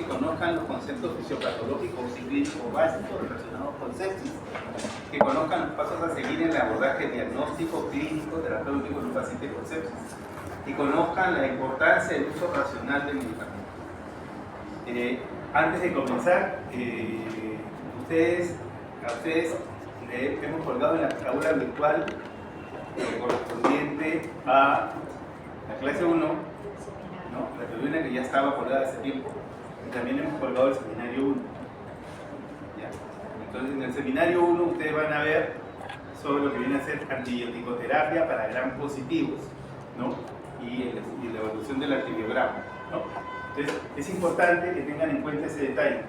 conozcan los conceptos fisiopatológicos y clínicos básicos relacionados con sepsis, que conozcan los pasos a seguir en el abordaje diagnóstico, clínico, terapéutico de un paciente con sepsis, y conozcan la importancia del uso racional del medicamento. Antes de comenzar, a ustedes hemos colgado en la aula virtual correspondiente a la clase 1, ¿no? La columna que ya estaba colgada hace tiempo, y también hemos colgado el seminario 1. ¿Ya? Entonces, en el seminario 1 ustedes van a ver sobre lo que viene a ser antibioticoterapia para gram positivos, ¿no? y la evolución del antibiograma, ¿no? Entonces, es importante que tengan en cuenta ese detalle,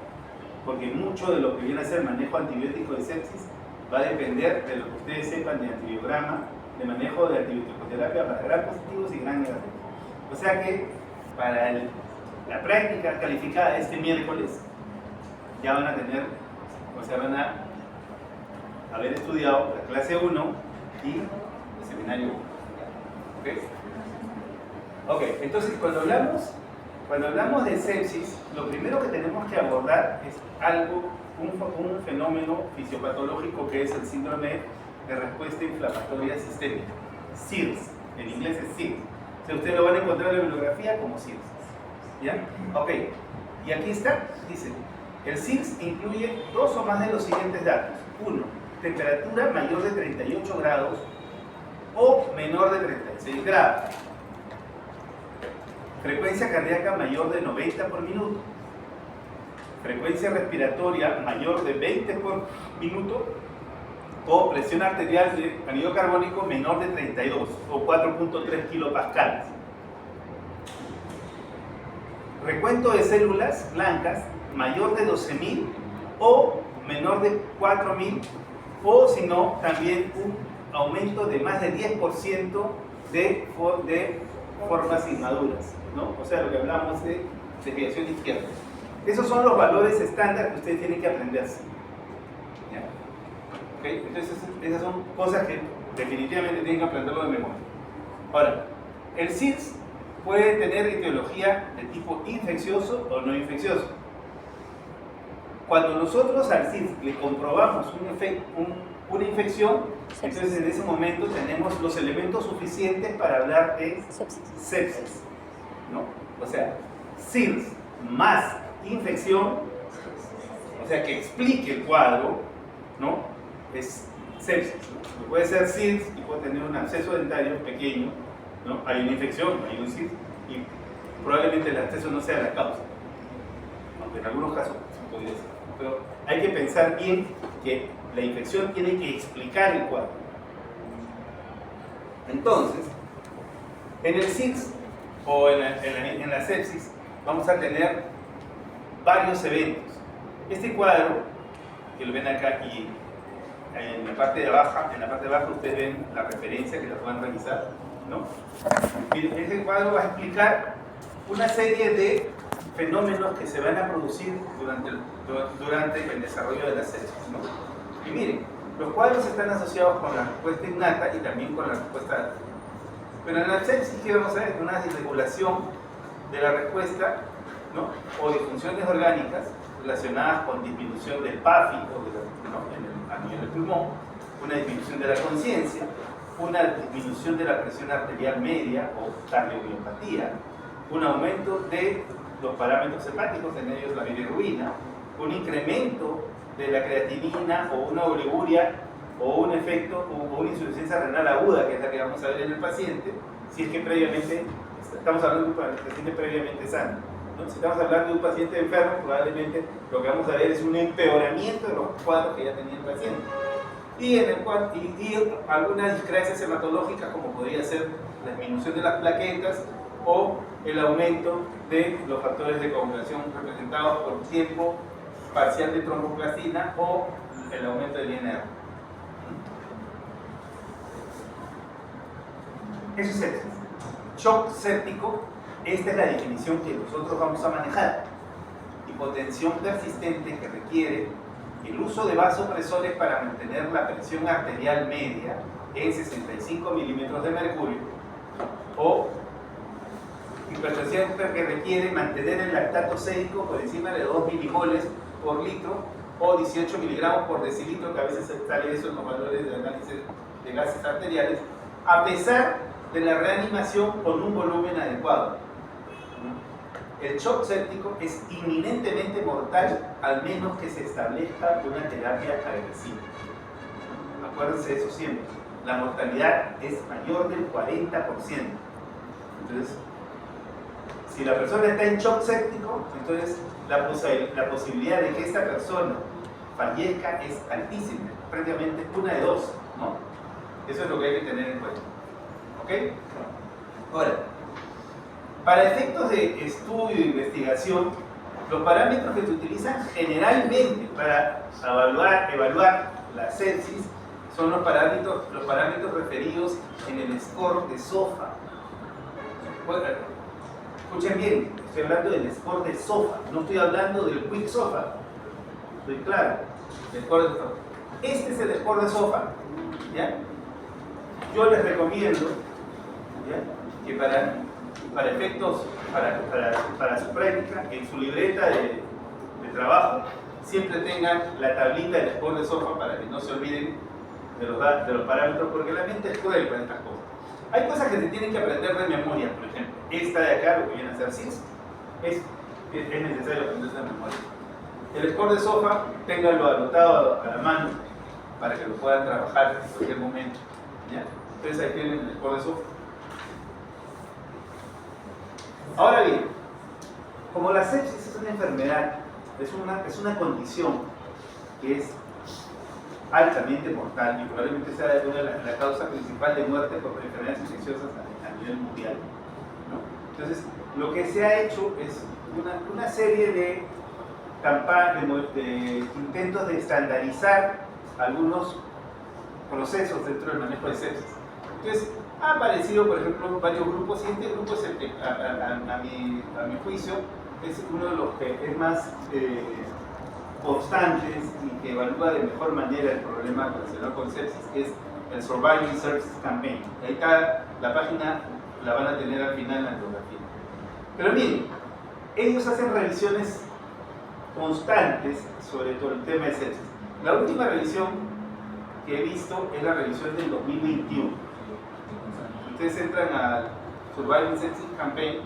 porque mucho de lo que viene a ser manejo antibiótico de sepsis va a depender de lo que ustedes sepan de antibiograma, de manejo de antibioticoterapia para gram positivos y gram negativos. O sea que para la práctica calificada de este miércoles ya van a tener, o sea, van a haber estudiado la clase 1 y el seminario 1. ¿Ok? Entonces, cuando hablamos de sepsis, lo primero que tenemos que abordar es un fenómeno fisiopatológico que es el síndrome de respuesta inflamatoria sistémica, SIRS, en inglés es SIRS. O sea, ustedes lo van a encontrar en la bibliografía como SIRS. ¿Ya? Ok. Y aquí está, dice, el SIRS incluye dos o más de los siguientes datos. 1. Temperatura mayor de 38 grados o menor de 36 grados. Frecuencia cardíaca mayor de 90 por minuto. Frecuencia respiratoria mayor de 20 por minuto. O presión arterial de anhídrido carbónico menor de 32 o 4.3 kilopascales. Recuento de células blancas mayor de 12.000 o menor de 4.000, o si no, también un aumento de más de 10% de formas inmaduras, ¿no? O sea, lo que hablamos de desviación izquierda. Esos son los valores estándar que ustedes tienen que aprenderse. ¿Ya? ¿Okay? Entonces, esas son cosas que definitivamente tienen que aprenderlo de memoria. Ahora, el SIRS puede tener etiología de tipo infeccioso o no infeccioso. Cuando nosotros al SIRS le comprobamos una infección, entonces en ese momento tenemos los elementos suficientes para hablar de sepsis, ¿no? O sea, SIRS más infección, o sea, que explique el cuadro, ¿no? Es sepsis, ¿no? Puede ser SIRS y puede tener un absceso dentario pequeño, ¿no? Hay una infección, hay un SIRS, y probablemente el absceso no sea la causa, aunque en algunos casos se podría ser. Pero hay que pensar bien que la infección tiene que explicar el cuadro. Entonces, en el SIRS o en la sepsis vamos a tener varios eventos. Este cuadro, que lo ven acá, y en la parte de abajo ustedes ven la referencia que la pueden revisar, ¿no? Este cuadro va a explicar una serie de fenómenos que se van a producir durante el desarrollo de la sepsis, ¿no? Y miren, los cuadros están asociados con la respuesta innata y también con la respuesta adaptativa. Pero en la sepsis, ¿qué vamos a ver? Una disregulación de la respuesta, ¿no? O disfunciones orgánicas relacionadas con disminución del PAFI, ¿no? A nivel del pulmón, una disminución de la conciencia, una disminución de la presión arterial media o cardiomiopatía, un aumento de los parámetros hepáticos, en ellos la bilirrubina, un incremento de la creatinina o una oliguria o un efecto o una insuficiencia renal aguda, que es la que vamos a ver en el paciente, si es que previamente estamos hablando de un paciente previamente sano, ¿no? Si estamos hablando de un paciente enfermo, probablemente lo que vamos a ver es un empeoramiento de los cuadros que ya tenía el paciente. Y algunas discrasias hematológicas, como podría ser la disminución de las plaquetas o el aumento de los factores de coagulación representados por tiempo parcial de tromboplastina o el aumento del INR. Eso es sepsis. Shock séptico, esta es la definición que nosotros vamos a manejar. Hipotensión persistente que requiere el uso de vasopresores para mantener la presión arterial media en 65 milímetros de mercurio o hipertensión que requiere mantener el lactato sérico por encima de 2 milimoles por litro o 18 miligramos por decilitro, que a veces sale eso en los valores de análisis de gases arteriales, a pesar de la reanimación con un volumen adecuado. El shock séptico es inminentemente mortal al menos que se establezca una terapia agresiva. Acuérdense de eso siempre. La mortalidad es mayor del 40%. Entonces, si la persona está en shock séptico, entonces la posibilidad de que esta persona fallezca es altísima, prácticamente una de dos, ¿no? Eso es lo que hay que tener en cuenta. ¿Ok? Ahora, para efectos de estudio e investigación, los parámetros que se utilizan generalmente para evaluar la sepsis son los parámetros referidos en el score de SOFA. Escuchen bien, estoy hablando del score de SOFA, no estoy hablando del Quick SOFA. Estoy claro, el score de SOFA. Este es el score de SOFA, ¿ya? Yo les recomiendo, ¿ya?, que para efectos, para su práctica, en su libreta de trabajo, siempre tengan la tablita del score de SOFA para que no se olviden de los parámetros, porque la mente es cruel con estas cosas. Hay cosas que se tienen que aprender de memoria, por ejemplo. Esta de acá, lo que viene a ser CIS, es necesario aprenderse de memoria. El score de SOFA, ténganlo anotado a la mano para que lo puedan trabajar en cualquier momento, ¿ya? Entonces ahí tienen el score de SOFA. Ahora bien, como la sepsis es una enfermedad, es una condición que es altamente mortal y probablemente sea la causa principal de muerte por enfermedades infecciosas a nivel mundial, ¿no? Entonces, lo que se ha hecho es una serie de intentos de estandarizar algunos procesos dentro del manejo de sepsis. Entonces, ha aparecido, por ejemplo, varios grupos, y este grupo es el que, a mi juicio, es uno de los que es más constantes y que evalúa de mejor manera el problema relacionado con sepsis, que es el Surviving Sepsis Campaign. Ahí está la página, la van a tener al final en la bibliografía. Pero miren, ellos hacen revisiones constantes sobre todo el tema de sepsis. La última revisión que he visto es la revisión del 2021. Ustedes entran al Surviving Sepsis Campaign,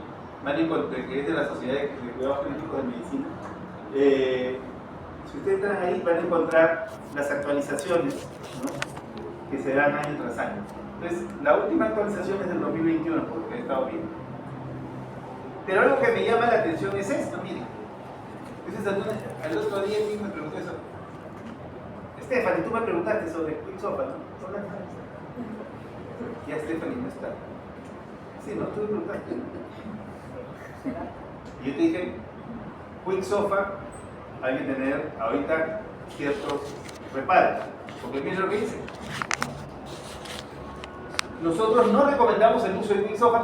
que es de la Sociedad de Cuidados Críticos de Medicina. Si ustedes entran ahí, van a encontrar las actualizaciones, ¿no?, que se dan año tras año. Entonces, la última actualización es del 2021, por lo que he estado viendo. Pero algo que me llama la atención es esto, miren. Entonces, al otro día me preguntó eso. Stephanie, tú me preguntaste sobre Quick SOFA, ¿no? Ya Stephanie no está. Sí, no, tú me preguntaste. Y yo te dije, Quick SOFA, hay que tener ahorita ciertos reparos. Porque miren lo que dice. Nosotros no recomendamos el uso de Quick SOFA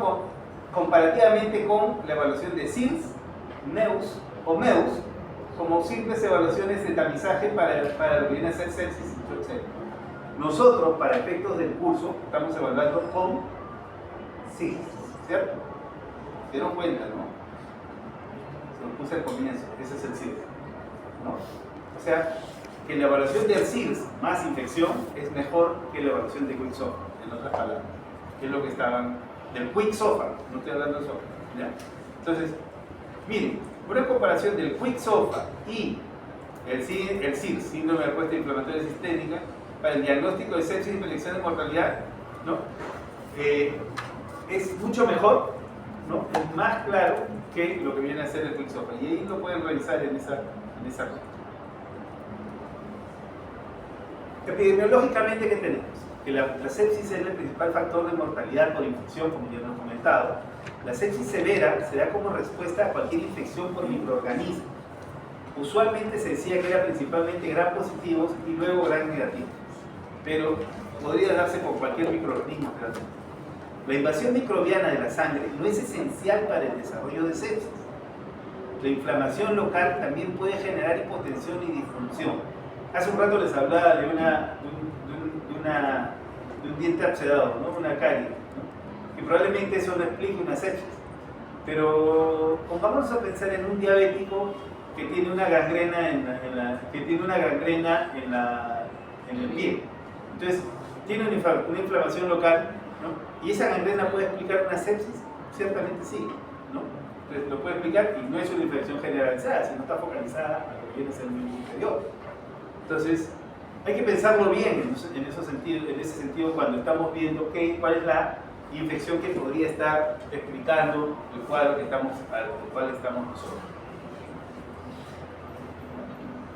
comparativamente con la evaluación de SILS, NEUS o MEUS, como simples evaluaciones de tamizaje para lo que viene a ser sepsis, etc. Nosotros, para efectos del curso, estamos evaluando con SILS, ¿cierto? Se dieron cuenta, ¿no? Se lo puse al comienzo, ese es el SILS, ¿no? O sea, que la evaluación del SILS más infección es mejor que la evaluación de Quick SOFA, en otras palabras, que es lo que estaban del Quick SOFA, no estoy hablando de SOFA, ¿ya? Entonces, miren, una comparación del Quick SOFA y el SILS, síndrome de respuesta inflamatoria sistémica, para el diagnóstico de sepsis y predicción de mortalidad, ¿no? Es mucho mejor, ¿no? Es más claro que lo que viene a ser el Quick SOFA, y ahí lo pueden revisar en esa ruta. Epidemiológicamente, ¿qué tenemos? Que la sepsis es el principal factor de mortalidad por infección, como ya hemos comentado. La sepsis severa se da como respuesta a cualquier infección por microorganismos. Usualmente se decía que era principalmente gram positivos y luego gram negativos, pero podría darse por cualquier microorganismo. La invasión microbiana de la sangre no es esencial para el desarrollo de sepsis. La inflamación local también puede generar hipotensión y disfunción. Hace un rato les hablaba de un diente abscedado, ¿no? Una carie, ¿no? Y probablemente eso no explique una sepsis. Pero pongámonos a pensar en un diabético que tiene una gangrena en el pie. Entonces, tiene una inflamación local, ¿no? ¿Y esa gangrena puede explicar una sepsis? Ciertamente sí, ¿no? Entonces, lo puede explicar y no es una infección generalizada, sino está focalizada a lo que viene a ser el miembro inferior. Entonces, hay que pensarlo bien en ese sentido cuando estamos viendo cuál es la infección que podría estar explicando el cuadro al cual estamos nosotros.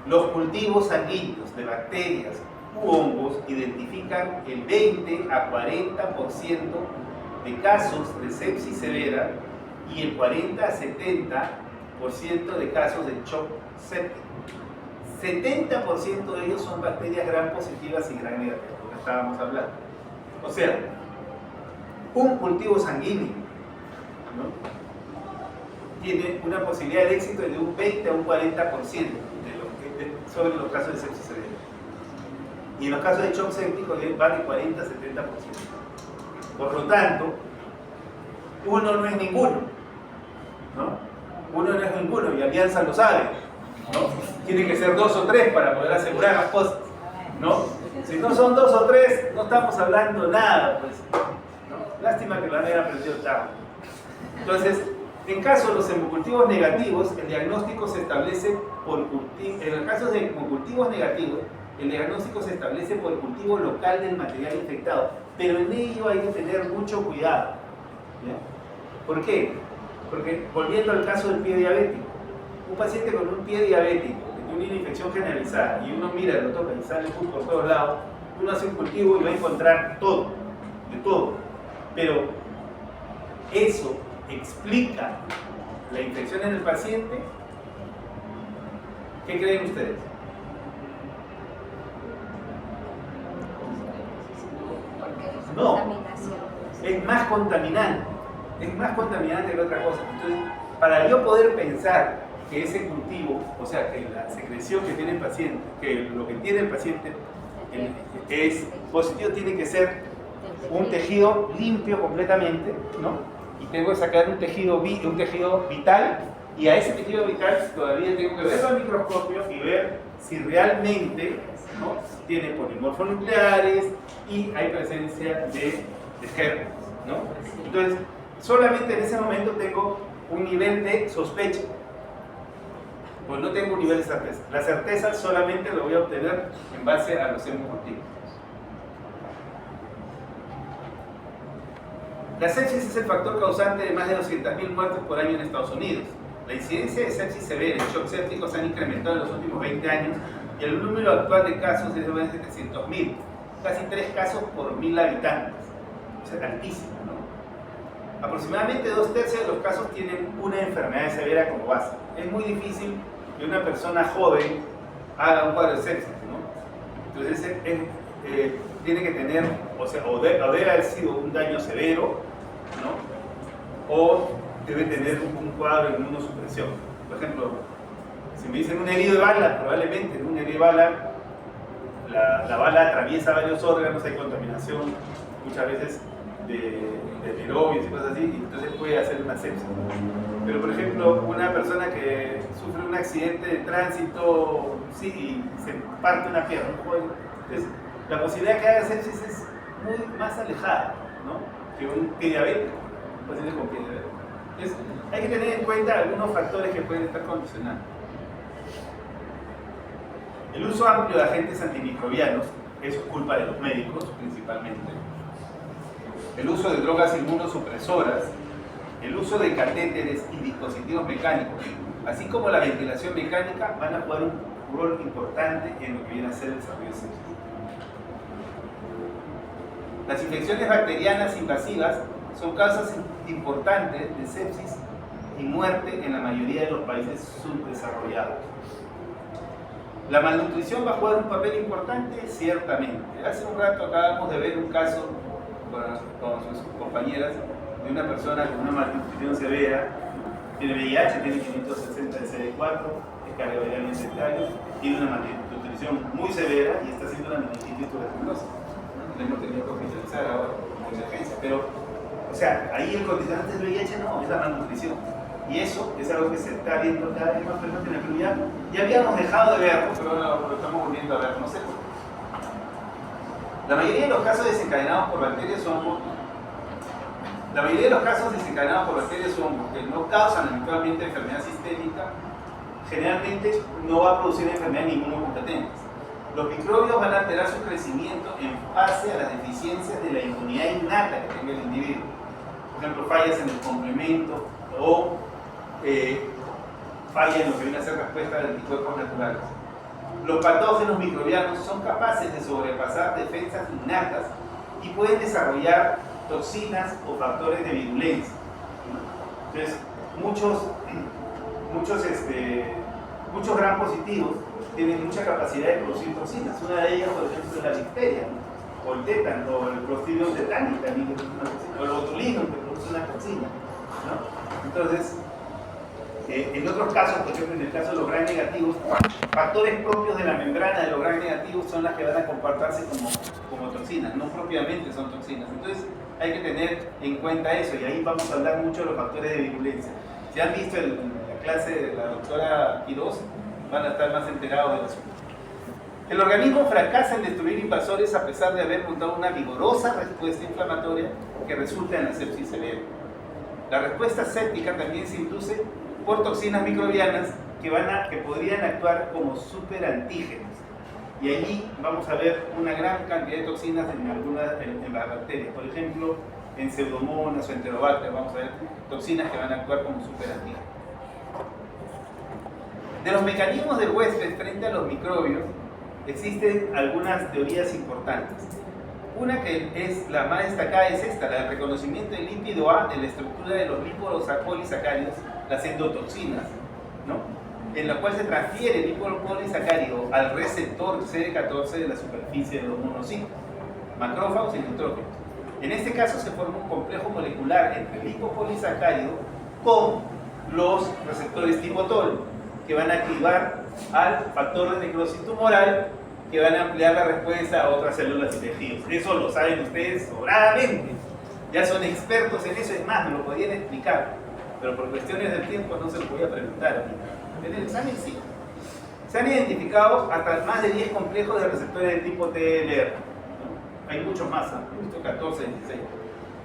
Los cultivos sanguíneos de bacterias u hongos identifican el 20 a 40% de casos de sepsis severa y el 40 a 70% de casos de shock séptico. 70% de ellos son bacterias gram positivas y gram negativas, lo que estábamos hablando. O sea, un cultivo sanguíneo, ¿no?, tiene una posibilidad de éxito de un 20 a un 40% sobre los casos de sepsis severa. Y en los casos de shock séptico va de 40 a 70%. Por lo tanto, uno no es ninguno, ¿no? Uno no es ninguno y Alianza lo sabe, ¿no? Tiene que ser 2 o 3 para poder asegurar las cosas, ¿no? Si no son 2 o 3, no estamos hablando nada, pues, ¿no? Lástima que lo han aprendido tarde. Entonces, en caso de los hemocultivos negativos, el diagnóstico se establece por cultivo. En el caso de hemocultivos negativos, el diagnóstico se establece por el cultivo local del material infectado, pero en ello hay que tener mucho cuidado, ¿ya? ¿Por qué? Porque, volviendo al caso del pie diabético, un paciente con un pie diabético que tiene una infección generalizada y uno mira, lo toca y sale pus por todos lados, uno hace un cultivo y va a encontrar todo, de todo, pero eso explica la infección en el paciente. ¿Qué creen ustedes? No, es más contaminante que otra cosa. Entonces, para yo poder pensar que ese cultivo, o sea, que la secreción que tiene el paciente, que lo que tiene el paciente es positivo, tiene que ser un tejido limpio completamente, ¿no? Y tengo que sacar un tejido vital, y a ese tejido vital todavía tengo que verlo al microscopio y ver si realmente, ¿no?, tiene polimorfonucleares y hay presencia de gérmenes, ¿no? Entonces, solamente en ese momento tengo un nivel de sospecha, pues no tengo un nivel de certeza. La certeza solamente lo voy a obtener en base a los hemocultivos. La sepsis es el factor causante de más de 200.000 muertes por año en Estados Unidos. La incidencia de sepsis severa y shock séptico se han incrementado en los últimos 20 años y el número actual de casos es de más de 700.000, casi 3 casos por 1.000 habitantes. O sea, altísimo, ¿no? Aproximadamente 2/3 de los casos tienen una enfermedad severa como base. Es muy difícil que una persona joven haga un cuadro de sepsis, ¿no? Entonces, tiene que tener, o debe haber sido un daño severo, ¿no?, o debe tener un cuadro de inmunosupresión. Por ejemplo, si me dicen un herido de bala, probablemente en un herido de bala, la bala atraviesa varios órganos, hay contaminación, muchas veces de tiroides y cosas así, y entonces puede hacer una sepsis. Pero, por ejemplo, una persona que sufre un accidente de tránsito, sí, y se parte una pierna, entonces la posibilidad de que haga sepsis es muy más alejada, ¿no?, que un pie diabético, un paciente con pie diabético. Entonces, hay que tener en cuenta algunos factores que pueden estar condicionando. El uso amplio de agentes antimicrobianos es culpa de los médicos, principalmente. El uso de drogas inmunosupresoras, el uso de catéteres y dispositivos mecánicos, así como la ventilación mecánica, van a jugar un rol importante en lo que viene a ser el desarrollo de sepsis. Las infecciones bacterianas invasivas son causas importantes de sepsis y muerte en la mayoría de los países subdesarrollados. ¿La malnutrición va a jugar un papel importante? Ciertamente. Hace un rato acabamos de ver un caso con sus compañeras de una persona con una malnutrición severa, tiene VIH, tiene 560 de CD4, es cardiovascular sedentario, tiene una malnutrición muy severa y está haciendo una meningitis tuberculosa. La hemos tenido que hospitalizar ahora como emergencia, pero O sea, ahí el condicionante del VIH no, es la malnutrición. Y eso es algo que se está viendo cada vez más frecuente en el Perú. Ya habíamos dejado de verlo, pero lo estamos volviendo a ver, no sé por qué. La mayoría de los casos desencadenados por bacterias son que no causan habitualmente enfermedad sistémica, generalmente no va a producir enfermedad inmunocompetentes. Los microbios van a alterar su crecimiento en base a las deficiencias de la inmunidad innata que tenga el individuo. Por ejemplo, fallas en el complemento o falla en lo que viene a ser respuesta de anticuerpos naturales. Los patógenos microbianos son capaces de sobrepasar defensas innatas y pueden desarrollar toxinas o factores de virulencia. Entonces, muchos gram positivos tienen mucha capacidad de producir toxinas. Una de ellas, por ejemplo, es la difteria, ¿no? O el tétano, o el Clostridium tetani, también que produce una toxina, o el botulismo, que produce una toxina, ¿no? Entonces, en otros casos, por ejemplo, en el caso de los gram negativos, factores propios de la membrana de los gram negativos son las que van a comportarse como toxinas, no propiamente son toxinas. Entonces, hay que tener en cuenta eso, y ahí vamos a hablar mucho de los factores de virulencia. Si han visto la clase de la doctora Quiroz, van a estar más enterados del asunto. El organismo fracasa en destruir invasores a pesar de haber montado una vigorosa respuesta inflamatoria que resulta en la sepsis severa. La respuesta séptica también se induce por toxinas microbianas que podrían actuar como superantígenos. Y allí vamos a ver una gran cantidad de toxinas en las bacterias. Por ejemplo, en Pseudomonas o Enterobacter vamos a ver toxinas que van a actuar como superantígenos. De los mecanismos del huésped frente a los microbios, existen algunas teorías importantes. Una que es la más destacada es esta, la del reconocimiento del lípido A de la estructura de los lipopolisacáridos, las endotoxinas, ¿no? En la cual se transfiere el lipopolisacárido al receptor CD14 de la superficie de los monocitos, macrófagos y neutrófilos. En este caso se forma un complejo molecular entre el lipopolisacárido con los receptores tipo TOL, que van a activar al factor de necrosis tumoral, que van a ampliar la respuesta a otras células y tejidos. Eso lo saben ustedes sobradamente. Ya son expertos en eso, es más, me lo podían explicar, pero por cuestiones del tiempo no se lo voy a preguntar. En el examen sí. Se han identificado hasta más de 10 complejos de receptores de tipo TLR. Hay muchos más, he visto 14, 16.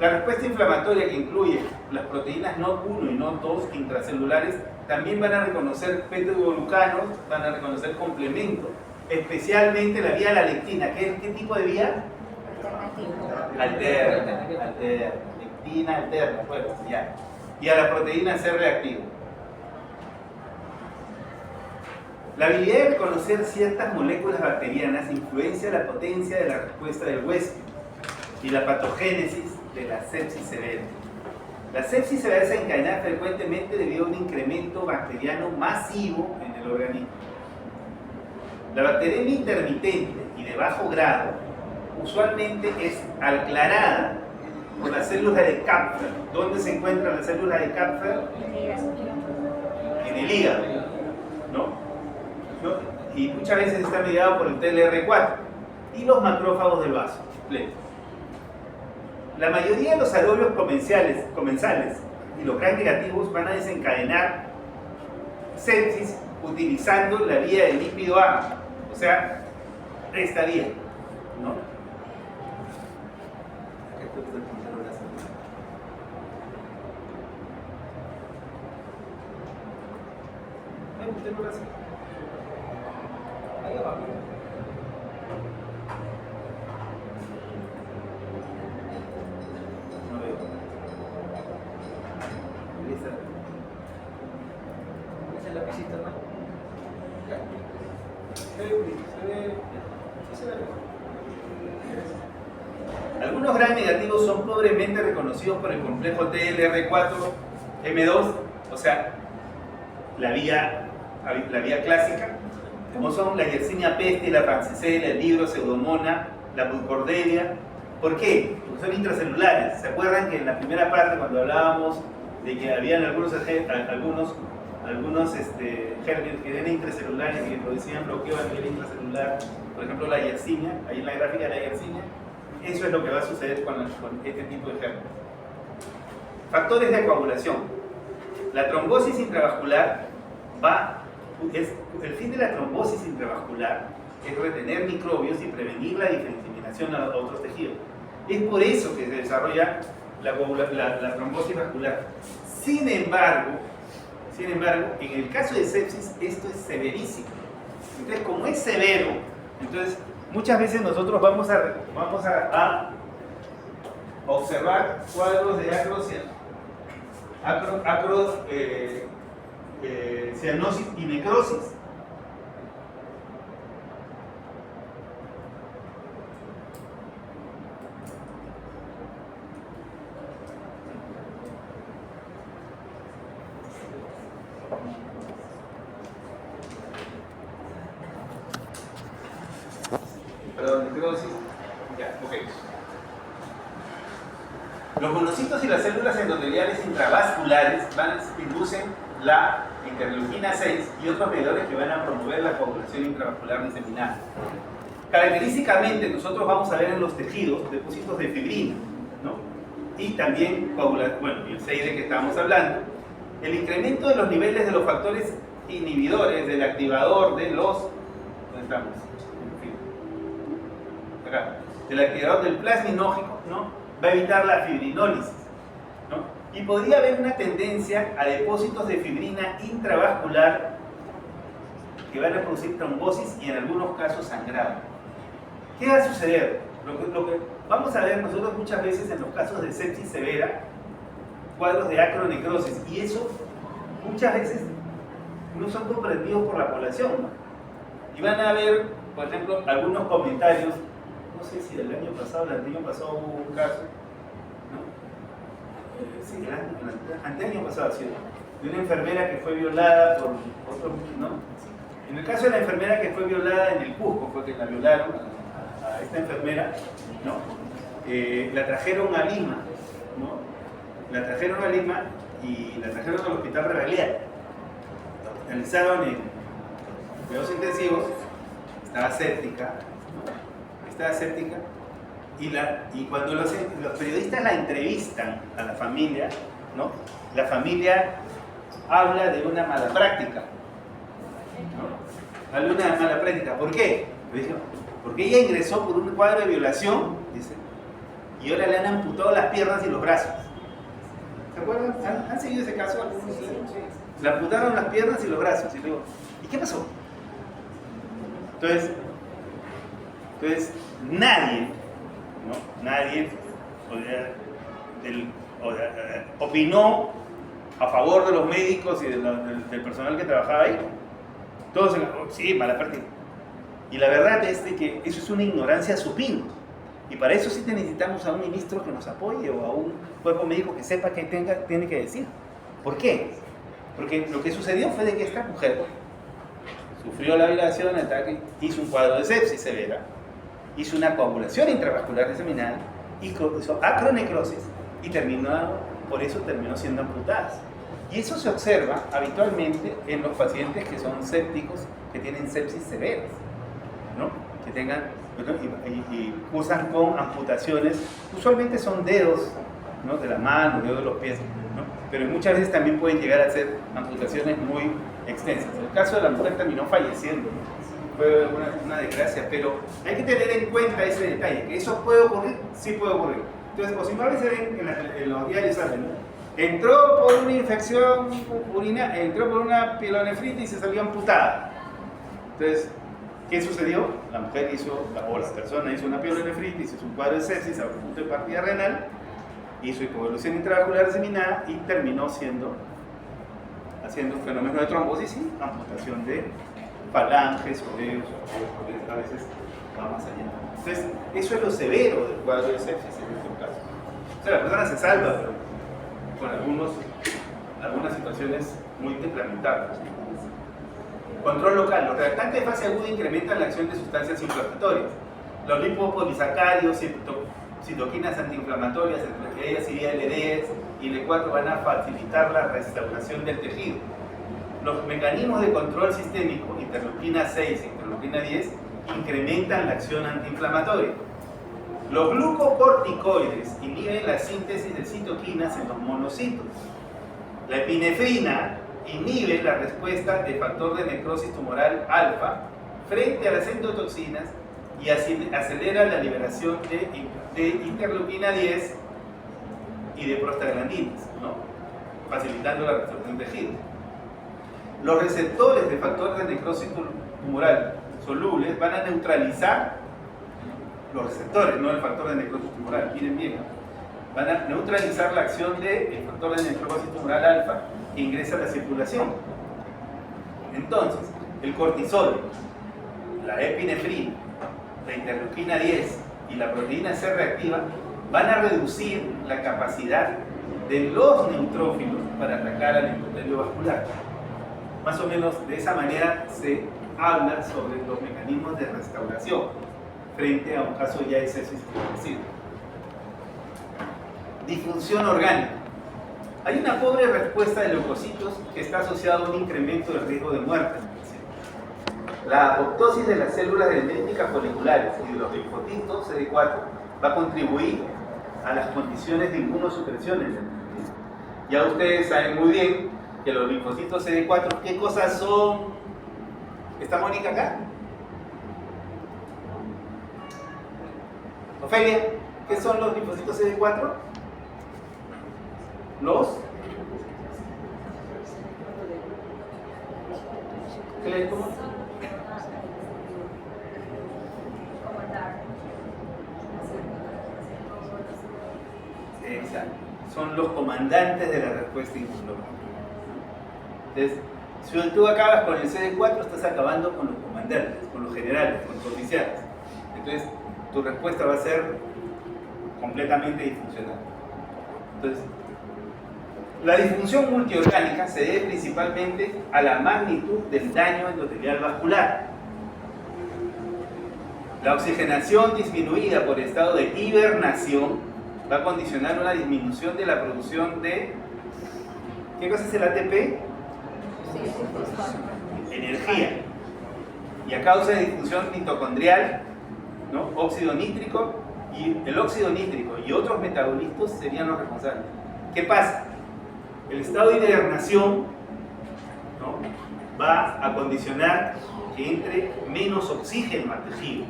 La respuesta inflamatoria, que incluye las proteínas NOD1 y NOD2 intracelulares, también van a reconocer beta-glucanos, van a reconocer complementos, especialmente la vía de la lectina. ¿Qué tipo de vía? Alterna. Lectina alterna, pues, ya. Y a la proteína C reactiva. La habilidad de reconocer ciertas moléculas bacterianas influencia la potencia de la respuesta del huésped y la patogénesis de la sepsis severa. La sepsis se va a desencadenar frecuentemente debido a un incremento bacteriano masivo en el organismo. La bacteriemia intermitente y de bajo grado usualmente es aclarada por las células de Kapfer. ¿Dónde se encuentran las células de Kapfer? En el hígado, ¿no? Y muchas veces está mediado por el TLR4 y los macrófagos del vaso completo. La mayoría de los aerobios comensales y los gram negativos van a desencadenar sepsis utilizando la vía del lípido A, o sea, esta vía, ¿no? Ahí abajo. No veo. Esa es la pisita, ¿no? Algunos gram negativos son pobremente reconocidos por el complejo TLR4M2, o sea, la vía clásica, como son la Yersinia pestis, la francisella, el libro, Pseudomonas, la Burkholderia. ¿Por qué? Porque son intracelulares. ¿Se acuerdan que en la primera parte, cuando hablábamos de que habían algunos gérmenes que eran intracelulares y que producían bloqueo a nivel intracelular, por ejemplo la Yersinia, ahí en la gráfica de la Yersinia, eso es lo que va a suceder con este tipo de gérmenes. Factores de coagulación. La trombosis intravascular el fin de la trombosis intravascular es retener microbios y prevenir la diseminación a otros tejidos. Es por eso que se desarrolla la trombosis vascular. Sin embargo, en el caso de sepsis, esto es severísimo. Entonces, como es severo, entonces muchas veces nosotros vamos a observar cuadros de cianosis y necrosis. Perdón, necrosis. Ya, ok. Los monocitos y las células endoteliales intravasculares inducen la interleuquina 6 y otros mediadores que van a promover la coagulación intravascular diseminada. Característicamente, nosotros vamos a ver en los tejidos depósitos de fibrina, ¿no? Y también el 6 de que estábamos hablando, el incremento de los niveles de los factores inhibidores, del activador de los... ¿Dónde estamos? Acá. Del activador del plasminógeno, ¿no? Va a evitar la fibrinólisis, ¿no? Y podría haber una tendencia a depósitos de fibrina intravascular que van a producir trombosis y en algunos casos sangrado. ¿Qué va a suceder? Lo que vamos a ver nosotros muchas veces en los casos de sepsis severa, cuadros de acronecrosis, y eso muchas veces no son comprendidos por la población, ¿no? Y van a ver, por ejemplo, algunos comentarios. No sé si el año pasado, el año pasado hubo un caso, ¿no? Sí, el anteaño pasado ha sido, de una enfermera que fue violada por otro, ¿no? En el caso de la enfermera que fue violada en el Cusco, fue que la violaron a esta enfermera, ¿no? La trajeron a Lima, ¿no? La trajeron a Lima y la trajeron al hospital Rebelián. La hospitalizaron en cuidados intensivos, estaba séptica, y cuando los periodistas la entrevistan a la familia, ¿no? La familia habla de una mala práctica, ¿no? Habla de una mala práctica. ¿Por qué? Porque ella ingresó por un cuadro de violación, dice, y ahora le han amputado las piernas y los brazos. ¿Se acuerdan? ¿Han seguido ese caso? Le amputaron las piernas y los brazos. Y luego, ¿y qué pasó? Entonces nadie, ¿no? Nadie opinó a favor de los médicos y del personal que trabajaba ahí. Todos, sí, mala práctica. Y la verdad es de que eso es una ignorancia supina. Y para eso sí necesitamos a un ministro que nos apoye o a un cuerpo médico que sepa qué tiene que decir. ¿Por qué? Porque lo que sucedió fue de que esta mujer sufrió la violación, el ataque, hizo un cuadro de sepsis severa, hizo una coagulación intravascular diseminada, hizo acronecrosis y por eso terminó siendo amputadas. Y eso se observa habitualmente en los pacientes que son sépticos, que tienen sepsis severas, ¿no? Que tengan, y cursan con amputaciones, usualmente son dedos, ¿no? De la mano, dedos de los pies, ¿no? Pero muchas veces también pueden llegar a ser amputaciones muy extensas. El caso de la mujer terminó falleciendo, ¿no? Fue una desgracia, pero hay que tener en cuenta ese detalle, que eso puede ocurrir, sí puede ocurrir. Entonces, o si no, a veces en los diarios salen, ¿no? Entró por una infección urinaria, entró por una pielonefritis y se salió amputada. Entonces, ¿qué sucedió? La mujer o la persona hizo una pielonefritis, hizo un cuadro de sepsis a punto de partida renal, hizo hipovolución intravascular diseminada y terminó haciendo un fenómeno de trombosis y amputación de falanges o dedos, a veces va más allá. Entonces, eso es lo severo del cuadro de sepsis en estos casos. O sea, la persona se salva, pero con algunas situaciones muy lamentables. Control local. Los reactantes de fase aguda incrementan la acción de sustancias inflamatorias. Los lipopolisacáridos, citoquinas antiinflamatorias, entre ellas IL-10 y L4, van a facilitar la restauración del tejido. Los mecanismos de control sistémico, interleuquina 6 e interleuquina 10, incrementan la acción antiinflamatoria. Los glucocorticoides inhiben la síntesis de citoquinas en los monocitos. La epinefrina inhibe la respuesta del factor de necrosis tumoral alfa frente a las endotoxinas y acelera la liberación de interleuquina 10 y de prostaglandinas, ¿no? Facilitando la restauración de tejidos. Los receptores de factor de necrosis tumoral solubles van a neutralizar los receptores, no el factor de necrosis tumoral, miren bien, ¿no? Van a neutralizar la acción del factor de necrosis tumoral alfa que ingresa a la circulación. Entonces, el cortisol, la epinefrina, la interleuquina 10 y la proteína C reactiva van a reducir la capacidad de los neutrófilos para atacar al endotelio vascular. Más o menos de esa manera se habla sobre los mecanismos de restauración frente a un caso ya de sepsis establecido. Disfunción orgánica. Hay una pobre respuesta de leucocitos que está asociada a un incremento del riesgo de muerte. La apoptosis de las células dendríticas foliculares y de los linfocitos CD4 va a contribuir a las condiciones de inmunosupresión en el organismo. Ya ustedes saben muy bien que los linfocitos CD4, ¿qué cosas son? ¿Está Mónica acá? Ofelia, ¿qué son los linfocitos CD4? ¿Qué le digo? Exacto. Son los comandantes de la respuesta inmunológica. Entonces, si tú acabas con el CD4, estás acabando con los comandantes, con los generales, con los oficiales. Entonces, tu respuesta va a ser completamente disfuncional. Entonces, la disfunción multiorgánica se debe principalmente a la magnitud del daño endotelial vascular. La oxigenación disminuida por estado de hibernación va a condicionar una disminución de la producción de... ¿Qué cosa es el ATP? Energía. Y a causa de disfunción mitocondrial, ¿no? Óxido nítrico, y el óxido nítrico y otros metabolitos serían los responsables. ¿Qué pasa? El estado de hibernación, ¿no? Va a condicionar que entre menos oxígeno al tejido.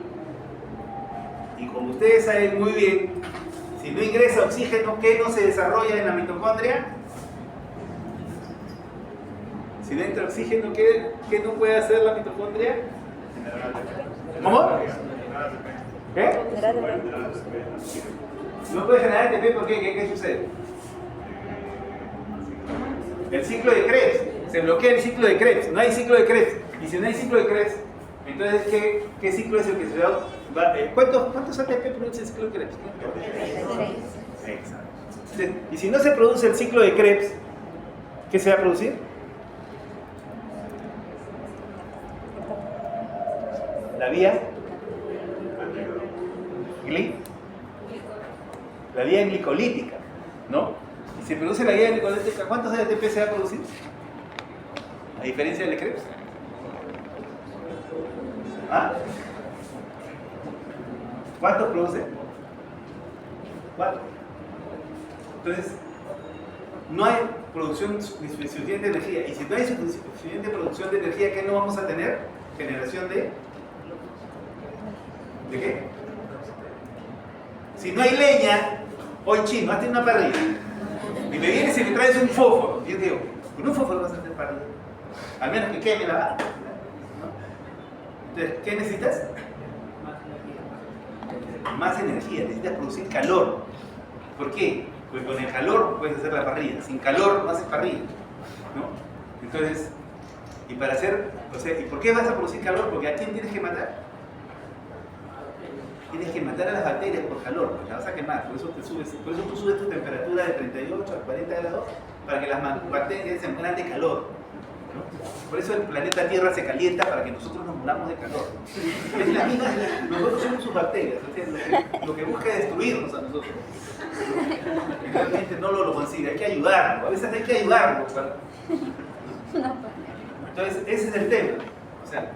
Y como ustedes saben muy bien, si no ingresa oxígeno, ¿qué no se desarrolla en la mitocondria? Si no entra oxígeno, ¿qué no puede hacer la mitocondria? ¿Cómo? ¿Qué? No puede generar ATP, ¿por qué? ¿Qué sucede? El ciclo de Krebs. Se bloquea el ciclo de Krebs. No hay ciclo de Krebs. Y si no hay ciclo de Krebs, entonces, ¿qué ciclo es el que se va? ¿Cuántos ATP produce el ciclo de Krebs? Exacto. Y si no se produce el ciclo de Krebs, ¿qué se va a producir? La vía glicolítica, ¿no? Y se produce la vía glicolítica, ¿cuántos ATP se va a producir? A diferencia del Krebs. ¿Ah? ¿Cuántos produce? 4. Entonces, no hay producción suficiente de energía. Y si no hay suficiente producción de energía, ¿qué no vamos a tener? Generación de... ¿De qué? Si no hay leña, hoy chino, hazte una parrilla. Y me vienes y me traes un fósforo. Y yo digo, con un fósforo vas a hacer parrilla. Al menos que queme la vaca. Entonces, ¿qué necesitas? Más energía, necesitas producir calor. ¿Por qué? Porque con el calor puedes hacer la parrilla. Sin calor no haces parrilla, ¿no? Entonces, y para hacer, o sea, ¿y por qué vas a producir calor? Porque ¿a quién tienes que matar? Tienes que matar a las bacterias por calor, porque las vas a quemar. Por eso tú subes tu temperatura de 38 a 40 grados para que las bacterias se mueran de calor, ¿no? Por eso el planeta Tierra se calienta para que nosotros nos muramos de calor. Es la misma, nosotros somos sus bacterias, lo que busca es destruirnos a nosotros. Y realmente no lo consigue, hay que ayudarlo, a veces hay que ayudarlo. Entonces, ese es el tema. O sea,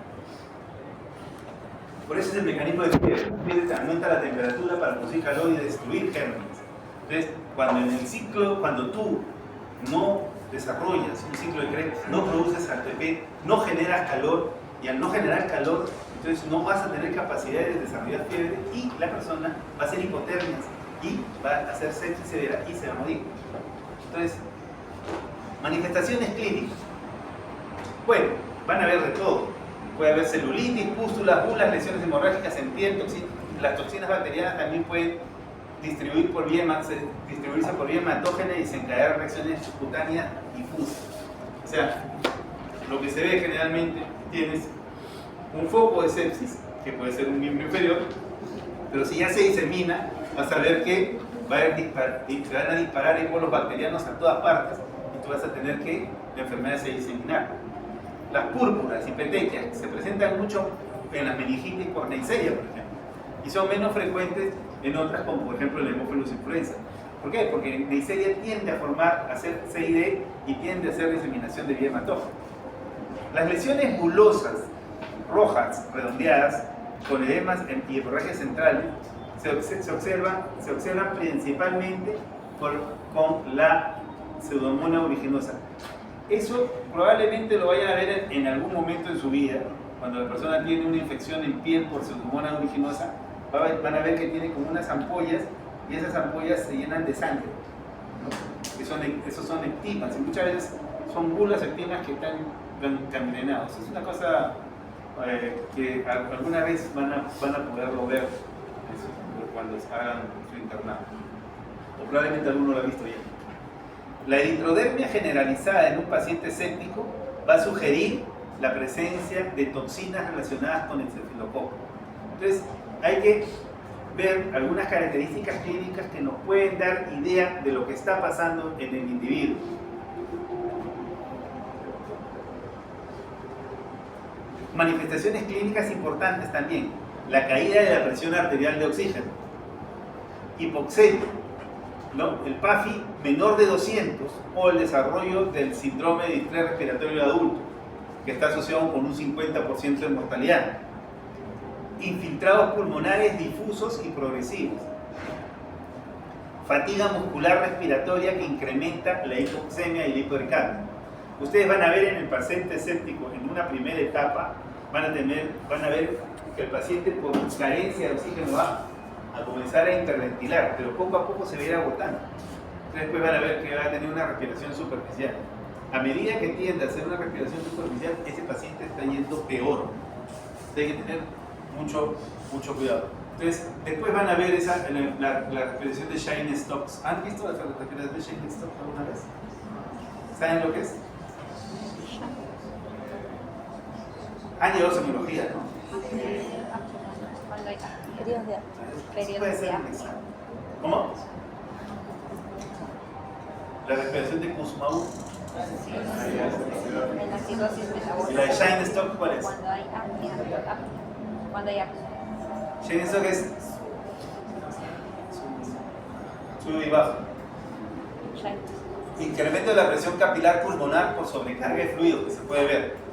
Por eso es el mecanismo de fiebre. La fiebre aumenta la temperatura para producir calor y destruir gérmenes. Entonces, cuando en el ciclo, cuando tú no desarrollas un ciclo de Krebs, no produces ATP, no generas calor, y al no generar calor, entonces no vas a tener capacidad de desarrollar fiebre y la persona va a hacer hipotermia y va a hacer sepsis severa y se va a morir. Entonces, manifestaciones clínicas. Bueno, van a haber de todo. Puede haber celulitis, pústulas, bulas, lesiones hemorrágicas en piel, las toxinas bacterianas también pueden distribuirse por vía hematógena y desencadenar reacciones cutáneas difusas. O sea, lo que se ve generalmente, tienes un foco de sepsis, que puede ser un miembro inferior, pero si ya se disemina, vas a ver que se van a disparar ébolos bacterianos a todas partes y tú vas a tener que la enfermedad se diseminar. Las púrpuras y petequias se presentan mucho en las meningitis por Neisseria, por ejemplo, y son menos frecuentes en otras, como por ejemplo el Haemophilus influenza. ¿Por qué? Porque Neisseria tiende a hacer CID y tiende a hacer diseminación de vía hematógena. Las lesiones bulosas, rojas, redondeadas, con edemas y hemorragias centrales, se observan principalmente con la Pseudomonas aeruginosa. Eso probablemente lo vayan a ver en algún momento en su vida, cuando la persona tiene una infección en piel por Pseudomonas aeruginosa, van a ver que tiene como unas ampollas y esas ampollas se llenan de sangre, ¿no? Esos son ectimas y muchas veces son bulas ectimas que están envenenados. Es una cosa que alguna vez van a poderlo ver cuando hagan su internado, o probablemente alguno lo ha visto ya. La eritrodermia generalizada en un paciente séptico va a sugerir la presencia de toxinas relacionadas con el estafilococo. Entonces, hay que ver algunas características clínicas que nos pueden dar idea de lo que está pasando en el individuo. Manifestaciones clínicas importantes también: la caída de la presión arterial de oxígeno, hipoxemia, ¿no? El PAFI menor de 200 o el desarrollo del síndrome de distrés respiratorio adulto, que está asociado con un 50% de mortalidad, infiltrados pulmonares difusos y progresivos, fatiga muscular respiratoria que incrementa la hipoxemia y la hipercapnia. Ustedes van a ver en el paciente séptico en una primera etapa, van a ver que el paciente por carencia de oxígeno va a comenzar a interventilar, pero poco a poco se va a ir agotando. Después van a ver que va a tener una respiración superficial. A medida que tiende a hacer una respiración superficial, ese paciente está yendo peor. Hay que tener mucho cuidado. Entonces, después van a ver la respiración de Cheyne-Stokes. ¿Han visto la respiración de Cheyne-Stokes alguna vez? ¿Saben lo que es? Han llevado semiología, ¿no? Cuando hay periodos de apnea. ¿Cómo? La respiración de Kussmaul. En la cirrosis metabólica. ¿Y la de Cheyne-Stokes cuál es? Cuando hay apnea. Cuando hay apnea. Cheyne-Stokes es sube y baja. Incremento de la presión capilar pulmonar por sobrecarga de fluido, que se puede ver.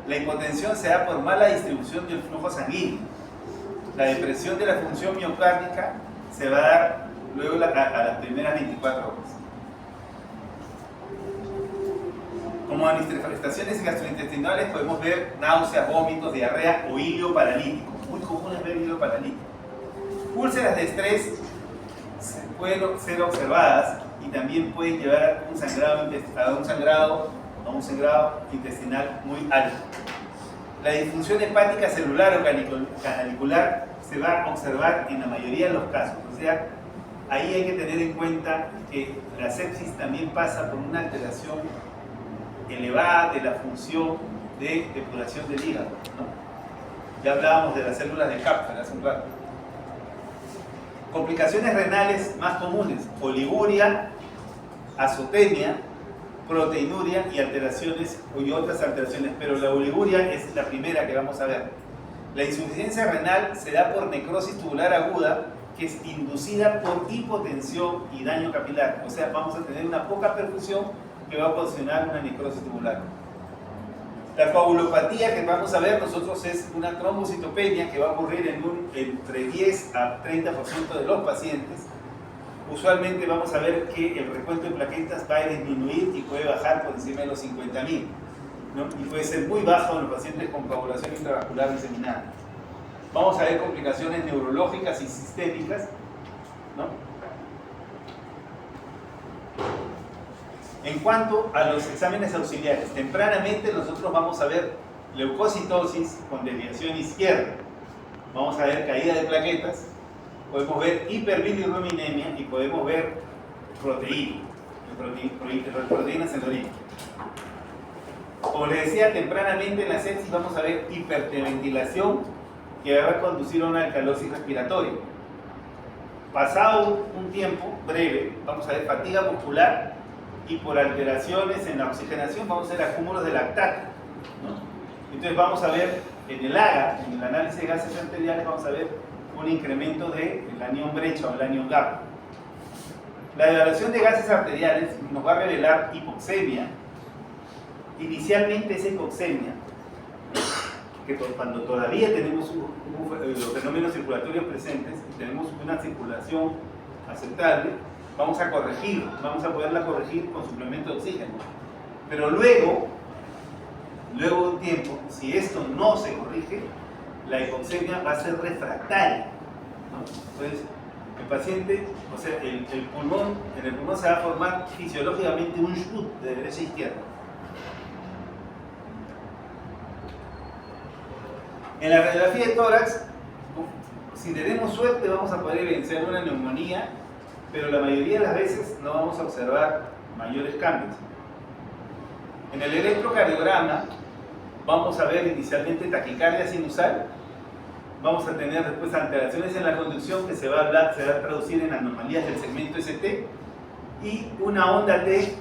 La hipotensión se da por mala distribución del flujo sanguíneo. La depresión de la función miocárdica se va a dar luego a las primeras 24 horas. Como manifestaciones gastrointestinales podemos ver náuseas, vómitos, diarrea o hilo paralítico. Muy común es ver hilo paralítico. Úlceras de estrés pueden ser observadas y también pueden llevar a un sangrado intestinal muy alto. La disfunción hepática celular o canalicular se va a observar en la mayoría de los casos. O sea, ahí hay que tener en cuenta que la sepsis también pasa por una alteración elevada de la función de depuración del hígado, ¿no? Ya hablábamos de las células de Kaplan hace un rato. Complicaciones renales más comunes: oliguria, azotemia, proteinuria y alteraciones y otras alteraciones, pero la oliguria es la primera que vamos a ver. La insuficiencia renal se da por necrosis tubular aguda, que es inducida por hipotensión y daño capilar. O sea, vamos a tener una poca perfusión que va a ocasionar una necrosis tubular. La coagulopatía que vamos a ver nosotros es una trombocitopenia que va a ocurrir entre 10 a 30% de los pacientes. Usualmente vamos a ver que el recuento de plaquetas va a disminuir y puede bajar por encima de los 50.000, ¿no? Y puede ser muy bajo en los pacientes con coagulación intravascular diseminada. Vamos a ver complicaciones neurológicas y sistémicas, ¿no? En cuanto a los exámenes auxiliares, tempranamente nosotros vamos a ver leucocitosis con desviación izquierda, vamos a ver caída de plaquetas, podemos ver hiperbilirrubinemia y podemos ver proteínas en la orina. Como les decía, tempranamente en la sepsis vamos a ver hiperventilación que va a conducir a una alcalosis respiratoria. Pasado un tiempo breve, vamos a ver fatiga muscular y por alteraciones en la oxigenación vamos a ver acúmulos de lactato, ¿no? Entonces vamos a ver en el AGA, en el análisis de gases arteriales, vamos a ver un incremento del anión brecha o el anión GAP. La evaluación de gases arteriales nos va a revelar hipoxemia. Inicialmente es hipoxemia, que cuando todavía tenemos los fenómenos circulatorios presentes, tenemos una circulación aceptable, vamos a poderla corregir con suplemento de oxígeno. Pero luego de un tiempo, si esto no se corrige, la hipoxemia va a ser refractaria, ¿no? Entonces, el paciente, o sea, en el pulmón se va a formar fisiológicamente un shoot de derecha a izquierda. En la radiografía de tórax, si tenemos suerte, vamos a poder evidenciar una neumonía, pero la mayoría de las veces no vamos a observar mayores cambios. En el electrocardiograma vamos a ver inicialmente taquicardia sinusal, vamos a tener después alteraciones en la conducción que se va a traducir en anomalías del segmento ST y una onda T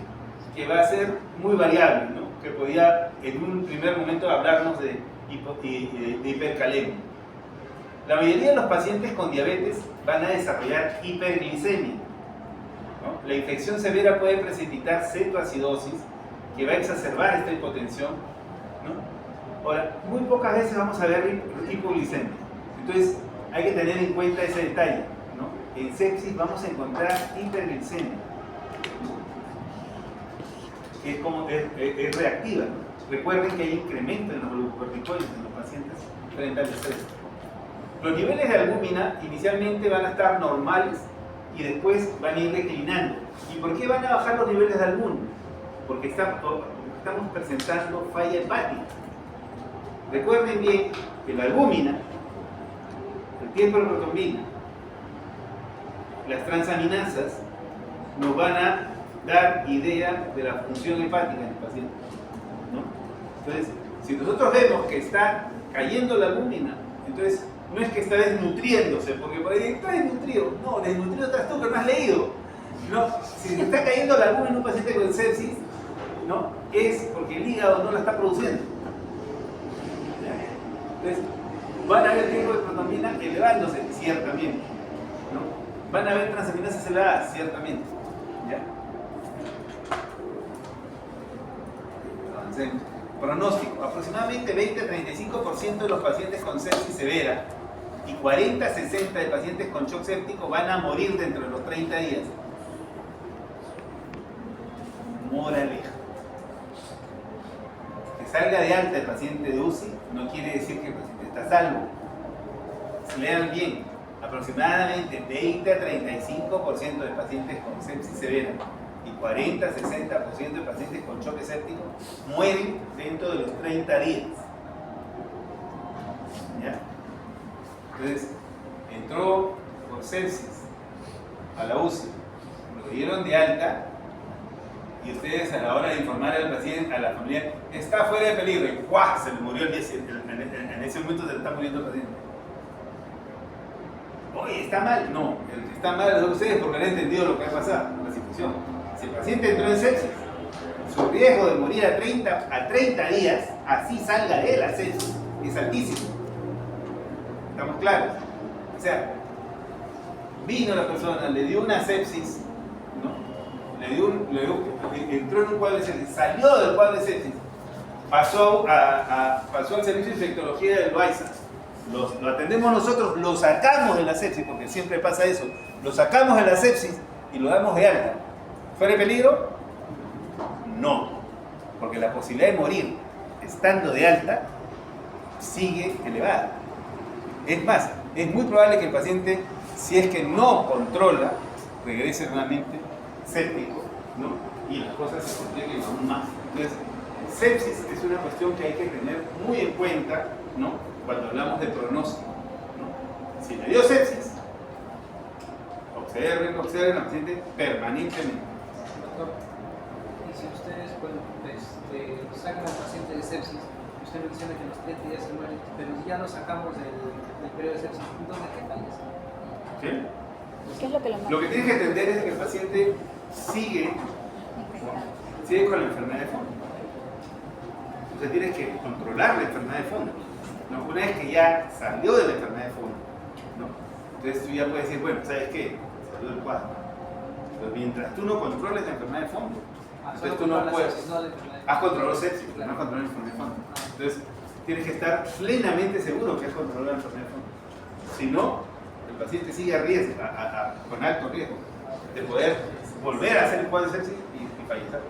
que va a ser muy variable, ¿no? Que podía en un primer momento hablarnos de hipercalemia. La mayoría de los pacientes con diabetes van a desarrollar hiperglicemia, ¿no? La infección severa puede precipitar cetoacidosis que va a exacerbar esta hipotensión, ¿no? Ahora, muy pocas veces vamos a ver hipoglicemia. Entonces, hay que tener en cuenta ese detalle, ¿no? En sepsis vamos a encontrar hiperglicemia, que es reactiva, ¿no? Recuerden que hay incremento en los glucocorticoides en los pacientes frente al estrés. Los niveles de albúmina inicialmente van a estar normales y después van a ir declinando. ¿Y por qué van a bajar los niveles de albúmina? Porque estamos presentando falla hepática. Recuerden bien que la albúmina, el tiemproprotombina, las transaminasas nos van a dar idea de la función hepática en el paciente, ¿no? Entonces, si nosotros vemos que está cayendo la albúmina, entonces no es que está desnutriéndose, porque por ahí está desnutrido. No, desnutrido estás tú que no has leído. No, si está cayendo la albúmina en un paciente con sepsis, ¿no? Es porque el hígado no la está produciendo. Entonces, van a haber tiempos de protombina elevándose, ciertamente, ¿no? Van a haber transaminasas elevadas, ciertamente. ¿Ya? Avancemos. Pronóstico: aproximadamente 20-35% de los pacientes con sepsis severa y 40-60% de pacientes con shock séptico van a morir dentro de los 30 días. Moraleja: que salga de alta el paciente de UCI no quiere decir que el paciente está a salvo. Lean bien, aproximadamente 20-35% de pacientes con sepsis severa y 40-60% de pacientes con choque séptico mueren dentro de los 30 días. ¿Ya? Entonces, entró por sepsis a la UCI, lo dieron de alta y ustedes a la hora de informar al paciente, a la familia, está fuera de peligro y ¡guau! Se le murió el día siguiente. En ese momento se le está muriendo el paciente. Oye, ¿está mal? No, el que está mal es de ustedes porque no han entendido lo que ha pasado, la situación. Si el paciente entró en sepsis, su riesgo de morir a 30 días, así salga de la sepsis, es altísimo. ¿Estamos claros? O sea, vino la persona, le dio una sepsis, ¿no? Entró en un cuadro de sepsis, salió del cuadro de sepsis, pasó al servicio de infectología del Loaiza. Lo atendemos nosotros, lo sacamos de la sepsis, porque siempre pasa eso. Lo sacamos de la sepsis y lo damos de alta. ¿Fuera de peligro? No, porque la posibilidad de morir estando de alta sigue elevada. Es más, es muy probable que el paciente, si es que no controla, regrese nuevamente séptico, ¿no? Y las cosas se compliquen aún más. Entonces, sepsis es una cuestión que hay que tener muy en cuenta, ¿no? Cuando hablamos de pronóstico, ¿no? Si le dio sepsis, observen al paciente permanentemente. Doctor, y si ustedes sacan al paciente de sepsis, usted menciona que en los 30 días se muere, pero ya lo sacamos del periodo de sepsis, ¿dónde qué fallece? ¿Sí? ¿Qué es lo que lo Lo que tienes que entender es que el paciente sigue con la enfermedad de fondo. O sea, tienes que controlar la enfermedad de fondo, ¿no? Una vez que ya salió de la enfermedad de fondo, ¿no? Entonces tú ya puedes decir, bueno, ¿sabes qué? Salió del cuadro. Pero mientras tú no controles la enfermedad de fondo, entonces tú no puedes. Has controlado sepsis, pero no has controlado la enfermedad de fondo. Entonces tienes que estar plenamente seguro que has controlado la enfermedad de fondo. Si no, el paciente sigue a riesgo, con alto riesgo de poder volver a hacer el cuadro de sepsis y fallecer.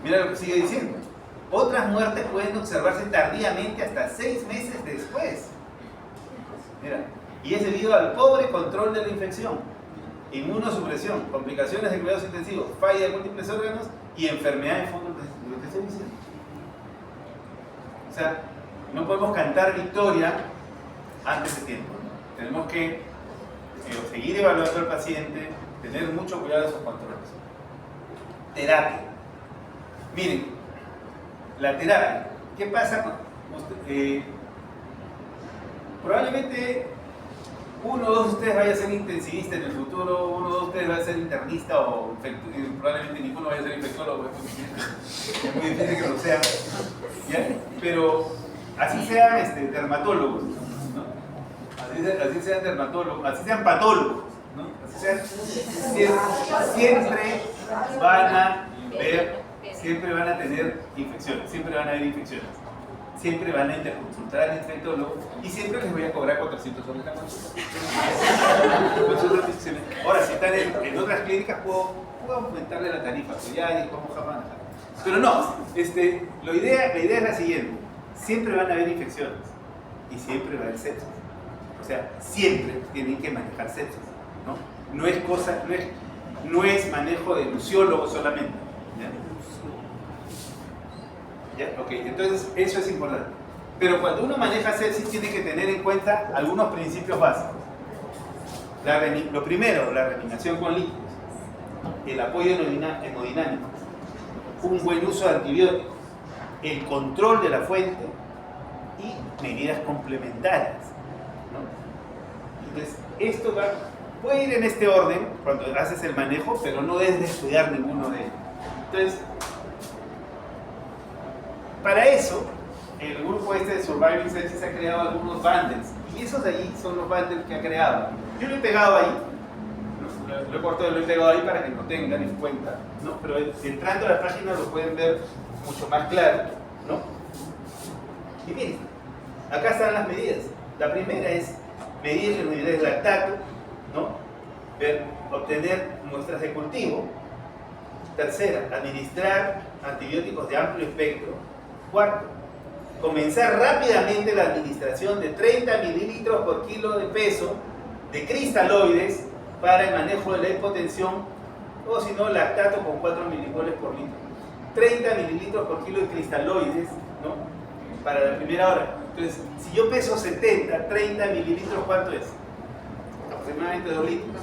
Mira lo que sigue diciendo. Otras muertes pueden observarse tardíamente hasta 6 meses después. Mira, y es debido al pobre control de la infección, inmunosupresión, complicaciones de cuidados intensivos, falla de múltiples órganos y enfermedad de fondo. Lo que estoy diciendo. O sea, no podemos cantar victoria antes de tiempo. Tenemos que seguir evaluando al paciente, tener mucho cuidado de esos controles. Terapia. Miren, la terapia. ¿Qué pasa con usted? Probablemente uno o dos de ustedes vaya a ser intensivista en el futuro, uno o dos de ustedes va a ser internista o probablemente ninguno vaya a ser infectólogo. Es muy difícil que lo sea. ¿Ya? Pero así sean dermatólogos, ¿no? Así sean dermatólogos, así sean patólogos, ¿no? Así sean, siempre van a ver, siempre van a tener infecciones, siempre van a haber infecciones. Siempre van a interconsultar al infectólogo y siempre les voy a cobrar 400 soles la consulta. Ahora, si están en otras clínicas, puedo aumentarle la tarifa, pero ya ahí vamos a manejar. Pero no, la idea es la siguiente: siempre van a haber infecciones y siempre va a haber sepsis. O sea, siempre tienen que manejar sepsis, ¿no? No es manejo de luciólogo solamente. ¿Ya? Ok, entonces eso es importante. Pero cuando uno maneja sepsis tiene que tener en cuenta algunos principios básicos. Lo primero, la reanimación con líquidos, el apoyo hemodinámico, un buen uso de antibióticos, el control de la fuente y medidas complementarias, ¿no? Entonces, esto puede ir en este orden cuando haces el manejo, pero no debes descuidar ninguno de ellos. Entonces, para eso, el grupo de Surviving Sepsis ha creado algunos bundles, y esos de allí son los bundles que ha creado. Yo lo he pegado ahí, lo he cortado y lo he pegado ahí para que lo tengan en cuenta, ¿no? Pero entrando a la página lo pueden ver mucho más claro, ¿no? Y miren, acá están las medidas. La primera es medir el nivel de lactato, ¿no? Obtener muestras de cultivo. Tercera, administrar antibióticos de amplio espectro. Cuarto, comenzar rápidamente la administración de 30 mililitros por kilo de peso de cristaloides para el manejo de la hipotensión, o si no, lactato con 4 milimoles por litro. 30 mililitros por kilo de cristaloides, ¿no? Para la primera hora. Entonces, si yo peso 70, 30 mililitros, ¿cuánto es? Aproximadamente 2 litros.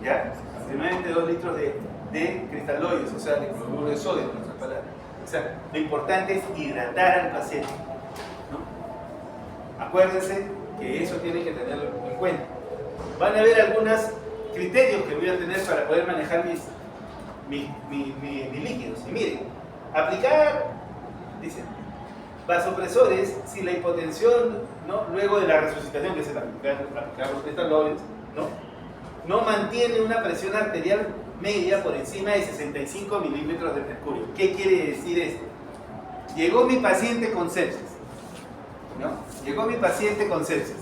¿Ya? Aproximadamente 2 litros de cristaloides, o sea, de cloruro de sodio, en otras palabras. O sea, lo importante es hidratar al paciente, ¿no? Acuérdense que eso tienen que tenerlo en cuenta. Van a haber algunos criterios que voy a tener para poder manejar mis líquidos. Y miren, aplicar, dicen, vasopresores si la hipotensión, ¿no? Luego de la resucitación, que es aplicar los cristaloides, no mantiene una presión arterial media por encima de 65 milímetros de mercurio. ¿Qué quiere decir esto? Llegó mi paciente con sepsis, ¿no? Llegó mi paciente con sepsis.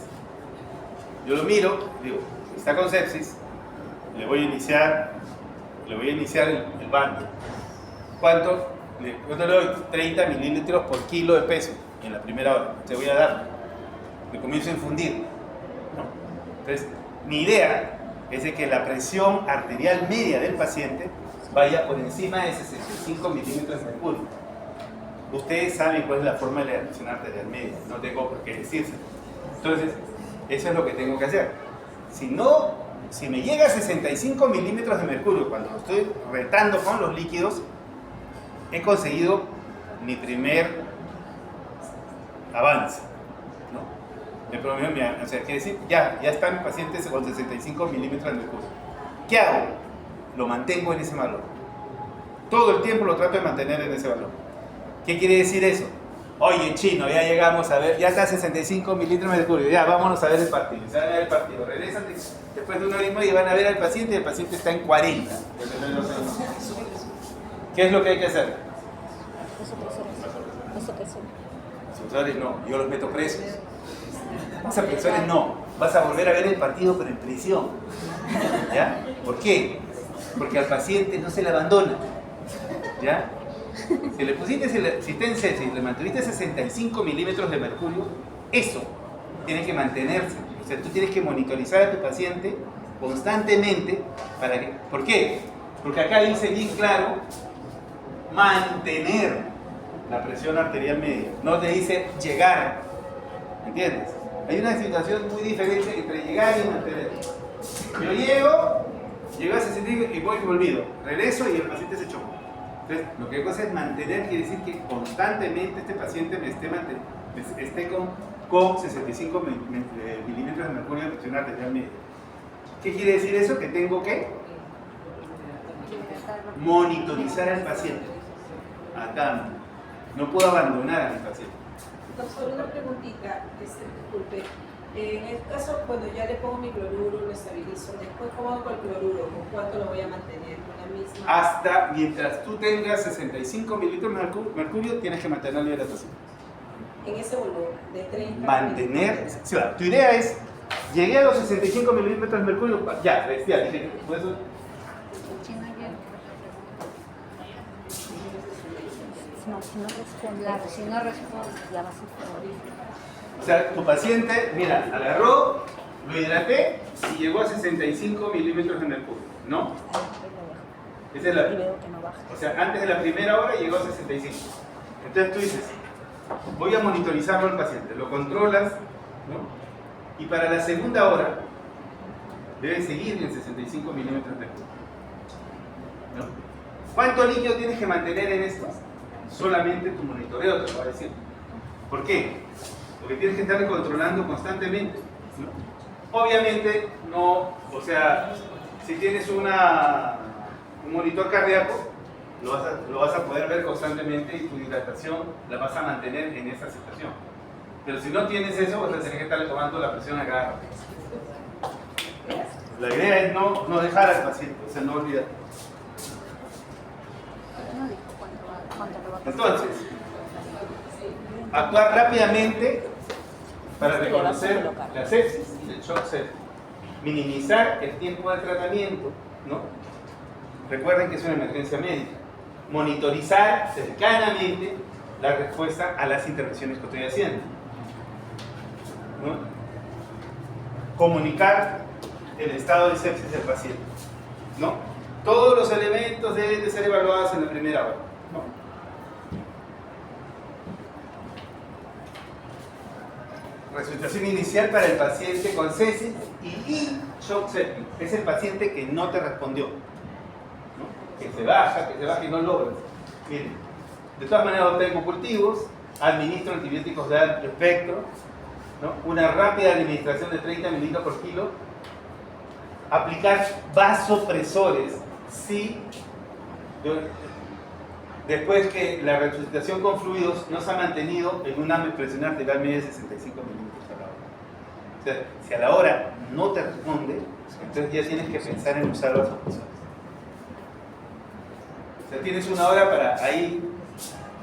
Yo lo miro, digo, está con sepsis, le voy a iniciar el bando. ¿Cuánto? Yo le doy 30 mililitros por kilo de peso en la primera hora. Te voy a dar. Le comienzo a infundir, ¿no? Entonces, mi idea es de que la presión arterial media del paciente vaya por encima de 65 milímetros de mercurio. Ustedes saben cuál es la forma de la presión arterial media, no tengo por qué decirse. Entonces, eso es lo que tengo que hacer. Si me llega a 65 milímetros de mercurio cuando estoy retando con los líquidos, he conseguido mi primer avance, ¿no? El promedio, o sea, quiere decir, ya está mi paciente con 65 milímetros de mercurio. ¿Qué hago? Lo mantengo en ese valor. Todo el tiempo lo trato de mantener en ese valor. ¿Qué quiere decir eso? Oye, chino, ya llegamos a ver, ya está a 65 mililitros de mercurio, ya vámonos a ver el partido. Se van a ver el partido, regresan después de una hora y media y van a ver al paciente y el paciente está en 40. ¿Qué es lo que hay que hacer? Supresores no, yo los meto presos. Supresores no, vas a volver a ver el partido pero en prisión. ¿Ya? ¿Por qué? Porque al paciente no se le abandona. ¿Ya? Si le pusiste, si está en sepsis y le mantuviste 65 milímetros de mercurio, eso tiene que mantenerse. O sea, tú tienes que monitorizar a tu paciente constantemente para que... ¿Por qué? Porque acá dice bien claro, mantener la presión arterial media. No te dice llegar. ¿Entiendes? Hay una situación muy diferente entre llegar y mantener. Yo llego a 65 y voy y me olvido. Regreso y el paciente se chocó. Entonces, lo que hay que hacer es mantener, quiere decir que constantemente este paciente esté con 65 milímetros de mercurio de presión arterial media. ¿Qué quiere decir eso? Que tengo que monitorizar al paciente. Acá no puedo abandonar a mi paciente. Doctor, una preguntita, disculpe. En el caso, cuando ya le pongo mi cloruro, lo estabilizo, después, ¿cómo hago con el cloruro? ¿Con cuánto lo voy a mantener? ¿Con la misma? Hasta mientras tú tengas 65 mililitros de mercurio, tienes que mantener la hidratación. En ese volumen, de 30. Mantener, sí, tu idea es, llegué a los 65 mililitros de mercurio, ya, dije, por eso. Si no responde, ya vas a... O sea, tu paciente, mira, agarró, lo hidraté y llegó a 65 milímetros de mercurio, ¿no? Esa es o sea, antes de la primera hora llegó a 65. Entonces tú dices, voy a monitorizarlo al paciente, lo controlas, ¿no? Y para la segunda hora debe seguir en 65 milímetros de mercurio, ¿no? ¿Cuánto líquido tienes que mantener en esto? Solamente tu monitoreo te va a decir. ¿Por qué? Porque tienes que estar controlando constantemente, ¿no? Obviamente, no, o sea, si tienes un monitor cardíaco, lo vas a poder ver constantemente y tu hidratación la vas a mantener en esa situación. Pero si no tienes eso, vas a tener que estar tomando la presión a cada rato. La idea es no dejar al paciente, o sea, no olvidar. Entonces, actuar rápidamente para reconocer la sepsis y el shock séptico. Minimizar el tiempo de tratamiento, ¿no? Recuerden que es una emergencia médica. Monitorizar cercanamente la respuesta a las intervenciones que estoy haciendo, ¿no? Comunicar el estado de sepsis del paciente, ¿no? Todos los elementos deben de ser evaluados en la primera hora, ¿no? Resucitación inicial para el paciente con sepsis y shock séptico. Es el paciente que no te respondió, ¿no? Que se baja y no logra. Miren, de todas maneras obtengo cultivos, administro antibióticos de alto espectro, ¿no? Una rápida administración de 30 mililitros por kilo, aplicar vasopresores si después que la resucitación con fluidos no se ha mantenido en una presión arterial media de 65 milímetros a la hora. O sea, si a la hora no te responde, entonces ya tienes que pensar en usar vasopresores. sea, tienes una hora para ahí,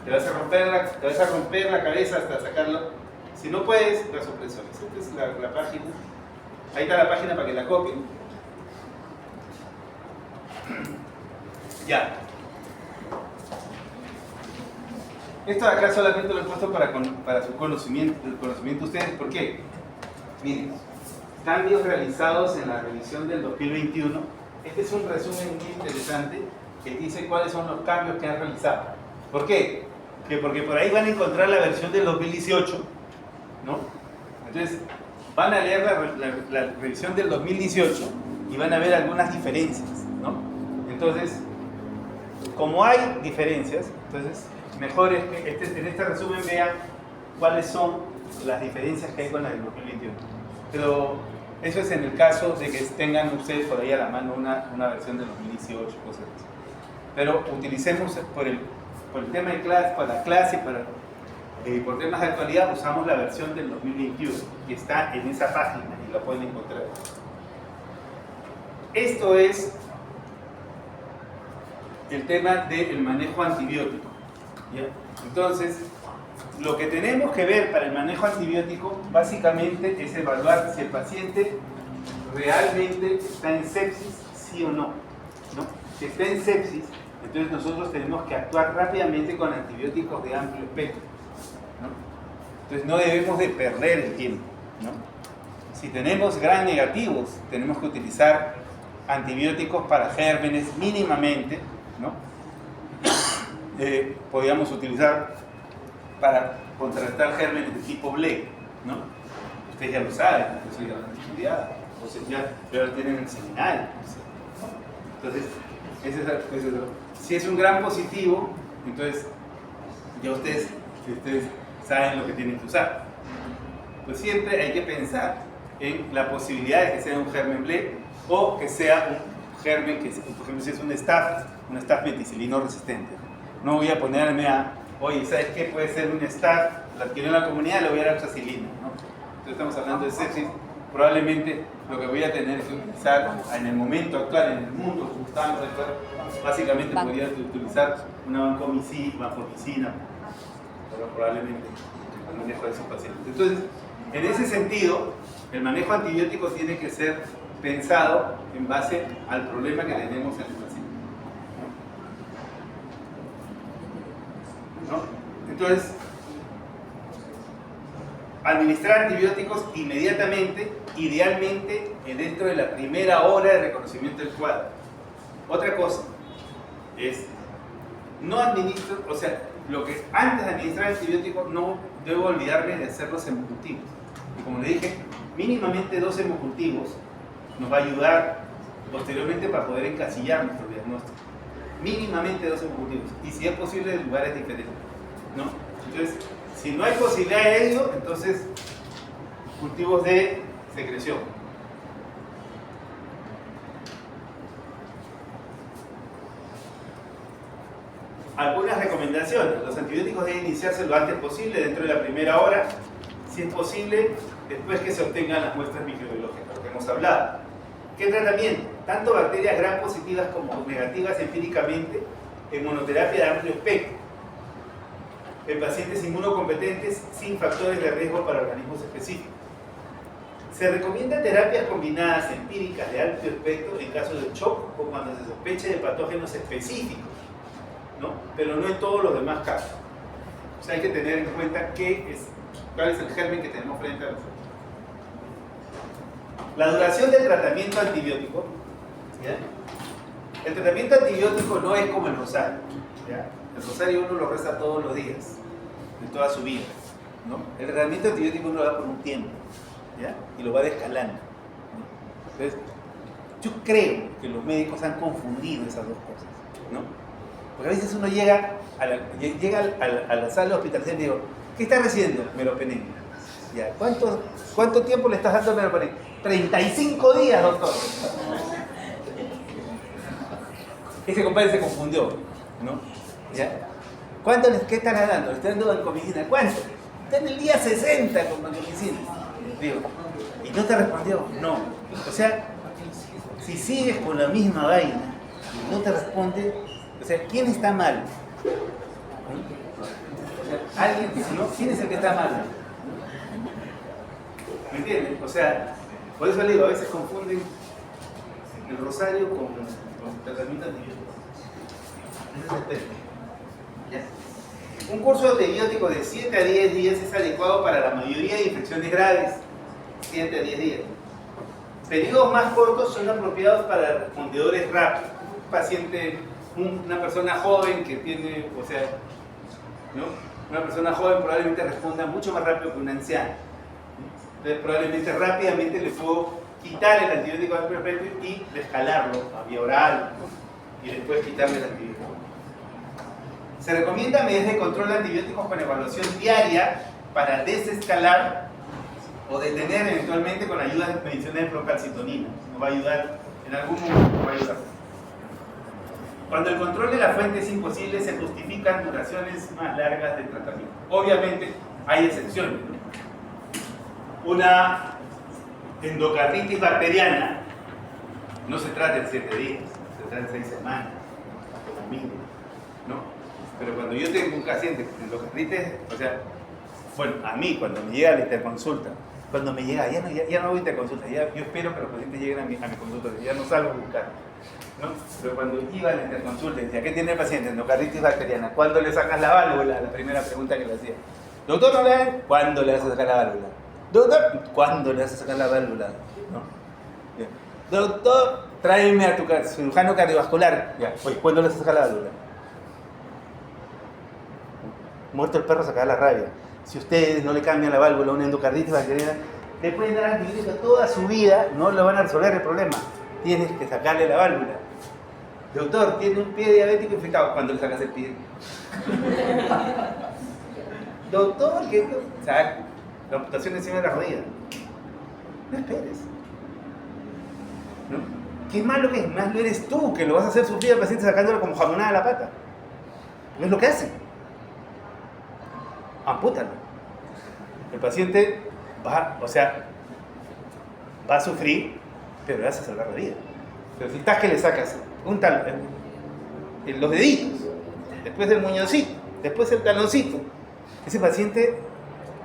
te vas a romper la cabeza hasta sacarlo. Si no puedes, las opresiones. Esta es la página. Ahí está la página para que la copien. Ya. Esto de acá solamente lo he puesto para su conocimiento, el conocimiento de ustedes. ¿Por qué? Miren, cambios realizados en la revisión del 2021. Este es un resumen muy interesante que dice cuáles son los cambios que han realizado. ¿Por qué? Porque por ahí van a encontrar la versión del 2018, ¿no? Entonces, van a leer la revisión del 2018 y van a ver algunas diferencias, ¿no? Entonces, como hay diferencias, entonces mejor es que en este resumen vean cuáles son las diferencias que hay con la del 2021. Pero eso es en el caso de que tengan ustedes por ahí a la mano una versión del 2018, cosas así. Pero utilicemos por el tema de clase, para la clase, por temas de actualidad, usamos la versión del 2021, que está en esa página y la pueden encontrar. Esto es el tema del manejo antibiótico, ¿ya? Entonces, lo que tenemos que ver para el manejo antibiótico básicamente es evaluar si el paciente realmente está en sepsis, sí o no, ¿no? Si está en sepsis, entonces nosotros tenemos que actuar rápidamente con antibióticos de amplio espectro, ¿no? Entonces no debemos de perder el tiempo, ¿no? Si tenemos gram negativos, tenemos que utilizar antibióticos para gérmenes mínimamente, ¿no? Podríamos utilizar para contrarrestar gérmenes de tipo Blake, ¿no? Ustedes ya lo saben, eso ya lo han estudiado, o sea, ya lo tienen en el seminario, ¿no? Entonces, si es un gran positivo, entonces ya ustedes saben lo que tienen que usar. Pues siempre hay que pensar en la posibilidad de que sea un germen Blake o que sea un germen que, por ejemplo, si es un staph meticilino resistente. No voy a ponerme oye, ¿sabes qué? Puede ser un staph, la adquirió en la comunidad, le voy a dar oxacilina, ¿no? Entonces estamos hablando de sepsis. Probablemente lo que voy a tener que utilizar en el momento actual, en el mundo como estamos actual, básicamente podría utilizar una vancomicina, pero probablemente el manejo de esos pacientes. Entonces, en ese sentido, el manejo antibiótico tiene que ser pensado en base al problema que tenemos en el paciente, ¿no? Entonces, administrar antibióticos inmediatamente, idealmente dentro de la primera hora de reconocimiento del cuadro. Otra cosa es, no administro, o sea, lo que antes de administrar antibióticos no debo olvidarme de hacer los hemocultivos. Y como le dije, mínimamente 2 hemocultivos nos va a ayudar posteriormente para poder encasillar nuestro diagnóstico. Mínimamente 2 hemocultivos. Y si es posible de lugares diferentes, ¿no? Entonces, si no hay posibilidad de ello, entonces cultivos de secreción. Algunas recomendaciones. Los antibióticos deben iniciarse lo antes posible, dentro de la primera hora, si es posible, después que se obtengan las muestras microbiológicas, lo que hemos hablado. ¿Qué tratamiento? Tanto bacterias gram positivas como negativas empíricamente en monoterapia de amplio espectro, en pacientes inmunocompetentes sin factores de riesgo para organismos específicos. Se recomienda terapias combinadas empíricas de alto espectro en caso de shock o cuando se sospeche de patógenos específicos, ¿no? Pero no en todos los demás casos. O sea, hay que tener en cuenta cuál es el germen que tenemos frente a nosotros. La duración del tratamiento antibiótico, ¿ya? El tratamiento antibiótico no es como el rosario, ¿ya? El rosario uno lo reza todos los días, de toda su vida, ¿no? El tratamiento antibiótico uno lo da por un tiempo, ¿ya? Y lo va descalando, ¿no? Entonces, yo creo que los médicos han confundido esas dos cosas, ¿no? Porque a veces uno llega a la sala hospitalaria y digo, ¿qué está recibiendo? Meropenem. ¿Ya? ¿Cuánto tiempo le estás dando meropenem? 35 días, doctor. Ese compadre se confundió, ¿no? ¿Ya? ¿Qué están dando? Le están dando vancomicina. ¿Cuánto? Está en el día 60 con vancomicina. Digo, ¿y no te respondió? No. O sea, si sigues con la misma vaina y no te responde, o sea, ¿quién está mal? ¿Alguien? ¿No? ¿Quién es el que está mal? ¿Me entienden? O sea, por eso le digo, a veces confunden el rosario con tratamiento antibiótico. Ese es el tema. ¿Ya? Un curso antibiótico de 7 a 10 días es adecuado para la mayoría de infecciones graves. 7 a 10 días. Periodos más cortos son apropiados para respondedores rápidos. Un paciente, una persona joven que tiene, o sea, ¿no? Una persona joven probablemente responda mucho más rápido que un anciano. Entonces probablemente rápidamente le puedo quitar el antibiótico antiperspecto y descalarlo a vía oral, ¿no? Y después quitarle el antibiótico. Se recomienda medidas de control de antibióticos con evaluación diaria para desescalar o detener eventualmente con ayuda de mediciones de procalcitonina. Nos va a ayudar, en algún momento nos va a ayudar. Cuando el control de la fuente es imposible, se justifican duraciones más largas de tratamiento. Obviamente hay excepciones, ¿no? Una endocarditis bacteriana no se trata en 7 días, se trata en 6 semanas, como mínimo, ¿no? Pero cuando yo tengo un paciente con endocarditis, o sea, bueno, a mí cuando me llega la interconsulta, cuando me llega, ya no voy a interconsulta, yo espero que los pacientes lleguen a mi consulta, ya no salgo a buscar, ¿no? Pero cuando iba a la interconsulta, decía, ¿qué tiene el paciente? Endocarditis bacteriana. ¿Cuándo le sacas la válvula? La primera pregunta que le hacía. Doctor, ¿no le? ¿Cuándo le vas a sacar la válvula? Doctor, ¿cuándo le vas a sacar la válvula? ¿No? Bien. Doctor, tráeme a tu cirujano cardiovascular. Ya. Oye, ¿cuándo le vas a sacar la válvula? Muerto el perro, sacar la rabia. Si ustedes no le cambian la válvula a una endocarditis bacteriana, le pueden dar antibióticos toda su vida, no le van a resolver el problema. Tienes que sacarle la válvula. Doctor, tiene un pie diabético infectado. ¿Cuándo le sacas el pie? Doctor, ¿qué? O sea, la amputación encima de la rodilla. No esperes. ¿No? ¿Qué malo que es? Más lo eres tú, que lo vas a hacer sufrir al paciente sacándolo como jamonada a la pata. No es lo que hacen. Ampútalo. El paciente va a sufrir, pero le vas a salvar la vida. Pero si estás que le sacas los deditos, después del muñoncito, después el taloncito, ese paciente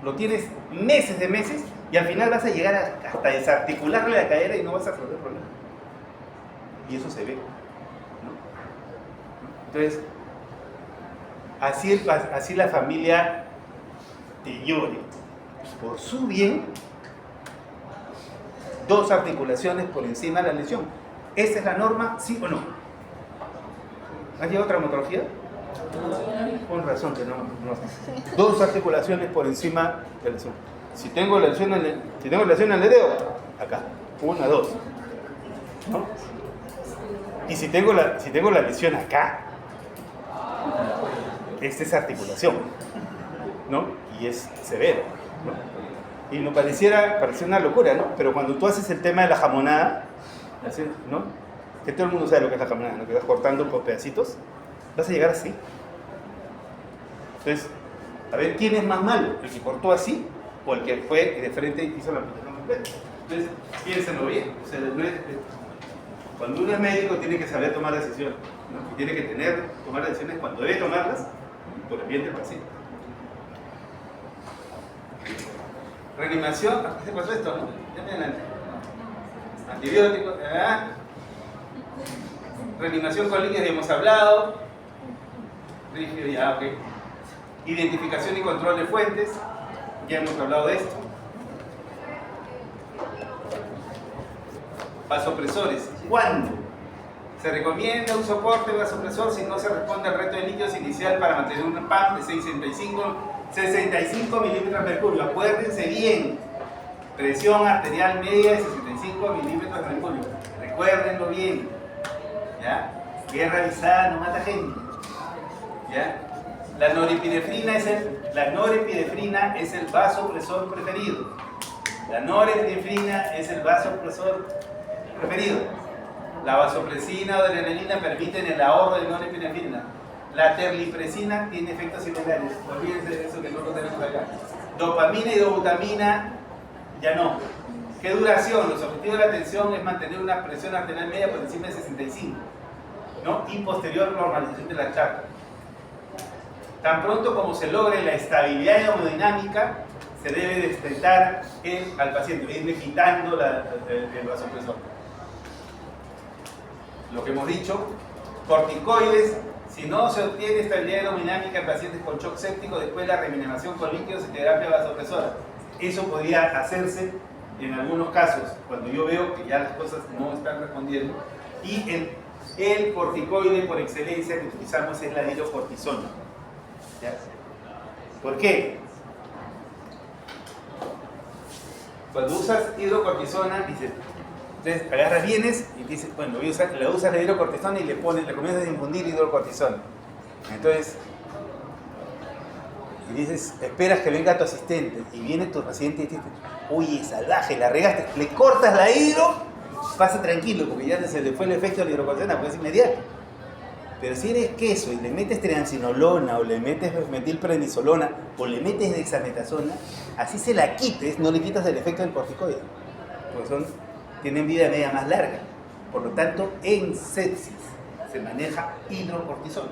lo tienes meses de meses y al final vas a llegar hasta desarticularle la cadera y no vas a resolver el problema. Y eso se ve, ¿no? Entonces, así la familia te llore por su bien 2 articulaciones por encima de la lesión. ¿Esa es la norma, sí o no? ¿Has llevado traumatología? Con razón que no. 2 articulaciones por encima de la lesión. Si tengo lesión en el dedo, acá. 1, 2. ¿No? Y si tengo la lesión acá, esta es articulación, ¿no? Y es severo, ¿no? Y no pareciera una locura, ¿no? Pero cuando tú haces el tema de la jamonada, ¿no? Que todo el mundo sabe lo que es la jamonada, ¿no? Que vas cortando por pedacitos, vas a llegar así. Entonces, a ver, ¿quién es más malo? ¿El que cortó así o el que fue de frente y hizo la amputación completa? Entonces, piénsenlo bien. O sea, cuando uno es médico tiene que saber tomar decisiones, ¿no? Y tiene que tomar decisiones cuando debe tomarlas por el bien del paciente. Reanimación, ¿qué pasó esto? ¿No? Ya me adelante. Antibióticos, reanimación con líneas, ya hemos hablado. Rígido, ya, ok. Identificación y control de fuentes, ya hemos hablado de esto. Vasopresores, ¿cuándo? Se recomienda un soporte vasopresor si no se responde al reto de líquidos inicial para mantener un PAM de 65 milímetros de mercurio. Acuérdense bien, presión arterial media de 65 milímetros de mercurio. Recuérdenlo bien. ¿Ya? Guerra avisada no mata gente. ¿Ya? La norepinefrina es el vasopresor preferido. La norepinefrina es el vasopresor preferido. La vasopresina o adrenalina permiten el ahorro de norepinefrina. La terlipresina tiene efectos similares. Olvídense de eso que no lo tenemos acá. Dopamina y dobutamina, ya no. ¿Qué duración? Los objetivos de la atención es mantener una presión arterial media por encima de 65. ¿no? Y posterior normalización de la charla. Tan pronto como se logre la estabilidad hemodinámica, se debe destetar al paciente, irle quitando el vasopresor. Lo que hemos dicho, corticoides, si no se obtiene estabilidad hemodinámica en pacientes con shock séptico, después la reanimación con líquidos y terapia vasopresora. Eso podría hacerse en algunos casos, cuando yo veo que ya las cosas no están respondiendo, y el corticoide por excelencia que utilizamos es la hidrocortisona. ¿Ya? ¿Por qué? Cuando usas hidrocortisona, dices, entonces agarras, vienes y dices, bueno, le usas la hidrocortisona y le comienzas a infundir hidrocortisona. Entonces, y dices, esperas que venga tu asistente y viene tu paciente y te dice, uy, salvaje, la regaste, le cortas la hidro, pasa tranquilo porque ya se le fue el efecto de la hidrocortisona, porque es inmediato. Pero si eres queso y le metes triancinolona o le metes metilprednisolona o le metes dexametasona, así se la quites, no le quitas el efecto del corticoide, porque tienen vida media más larga. Por lo tanto, en sepsis se maneja hidrocortisona.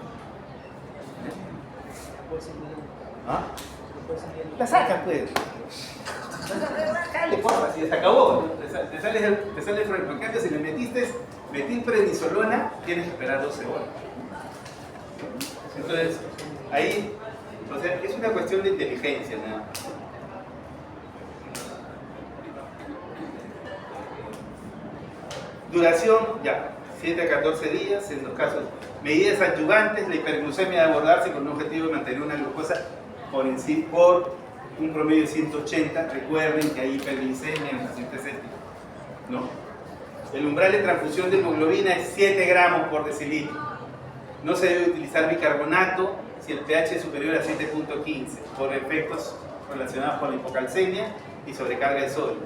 ¿Ah? La sacas, pues. Dale, porfa, si se acabó. Te sale el problema. En cambio, si le metiste metilprednisolona, tienes que esperar 12 horas. Entonces, ahí, o sea, es una cuestión de inteligencia, ¿no? Duración, ya, 7 a 14 días en los casos. Medidas adyuvantes, la hiperglucemia debe abordarse con un objetivo de mantener una glucosa por un promedio de 180. Recuerden que hay hiperglicemia en pacientes sépticos, ¿no? El umbral de transfusión de hemoglobina es 7 gramos por decilitro. No se debe utilizar bicarbonato si el pH es superior a 7.15 por efectos relacionados con la hipocalcemia y sobrecarga de sodio.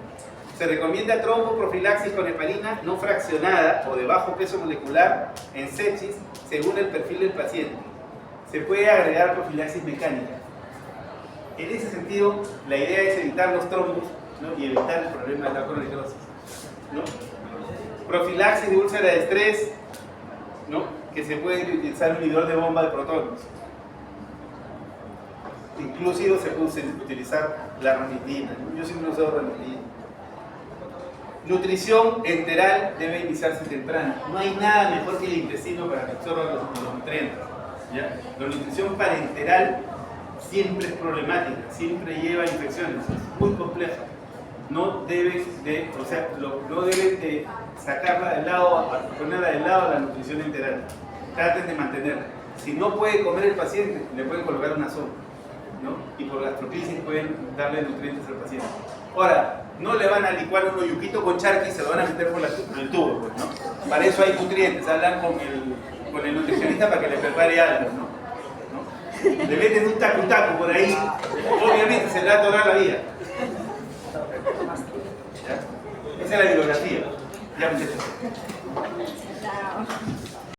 Se recomienda tromboprofilaxis con heparina no fraccionada o de bajo peso molecular en sepsis según el perfil del paciente. Se puede agregar profilaxis mecánica. En ese sentido, la idea es evitar los trombos, ¿no? Y evitar el problema de la cronecrosis, ¿no? Profilaxis de úlcera de estrés, ¿no? Que se puede utilizar un inhibidor de bomba de protones. Inclusive se puede utilizar la ranitidina, ¿no? Yo siempre uso ranitidina. Nutrición enteral debe iniciarse temprana. No hay nada mejor que el intestino para que absorba los nutrientes, ¿ya? La nutrición parenteral siempre es problemática, siempre lleva infecciones, es muy compleja. No deben de sacarla del lado, ponerla del lado a la nutrición enteral. Traten de mantenerla. Si no puede comer el paciente, le pueden colocar una sonda, ¿no? Y por gastrocrisis pueden darle nutrientes al paciente. Ahora, no le van a licuar un oyuquito con charqui y se lo van a meter por el tubo, pues, ¿no? Para eso hay nutrientes, hablan con el nutricionista para que le prepare algo, ¿no? Le meten un tacu por ahí, obviamente se le va a atorar la vida. ¿Ya? Esa es la bibliografía. Ya, muchachos.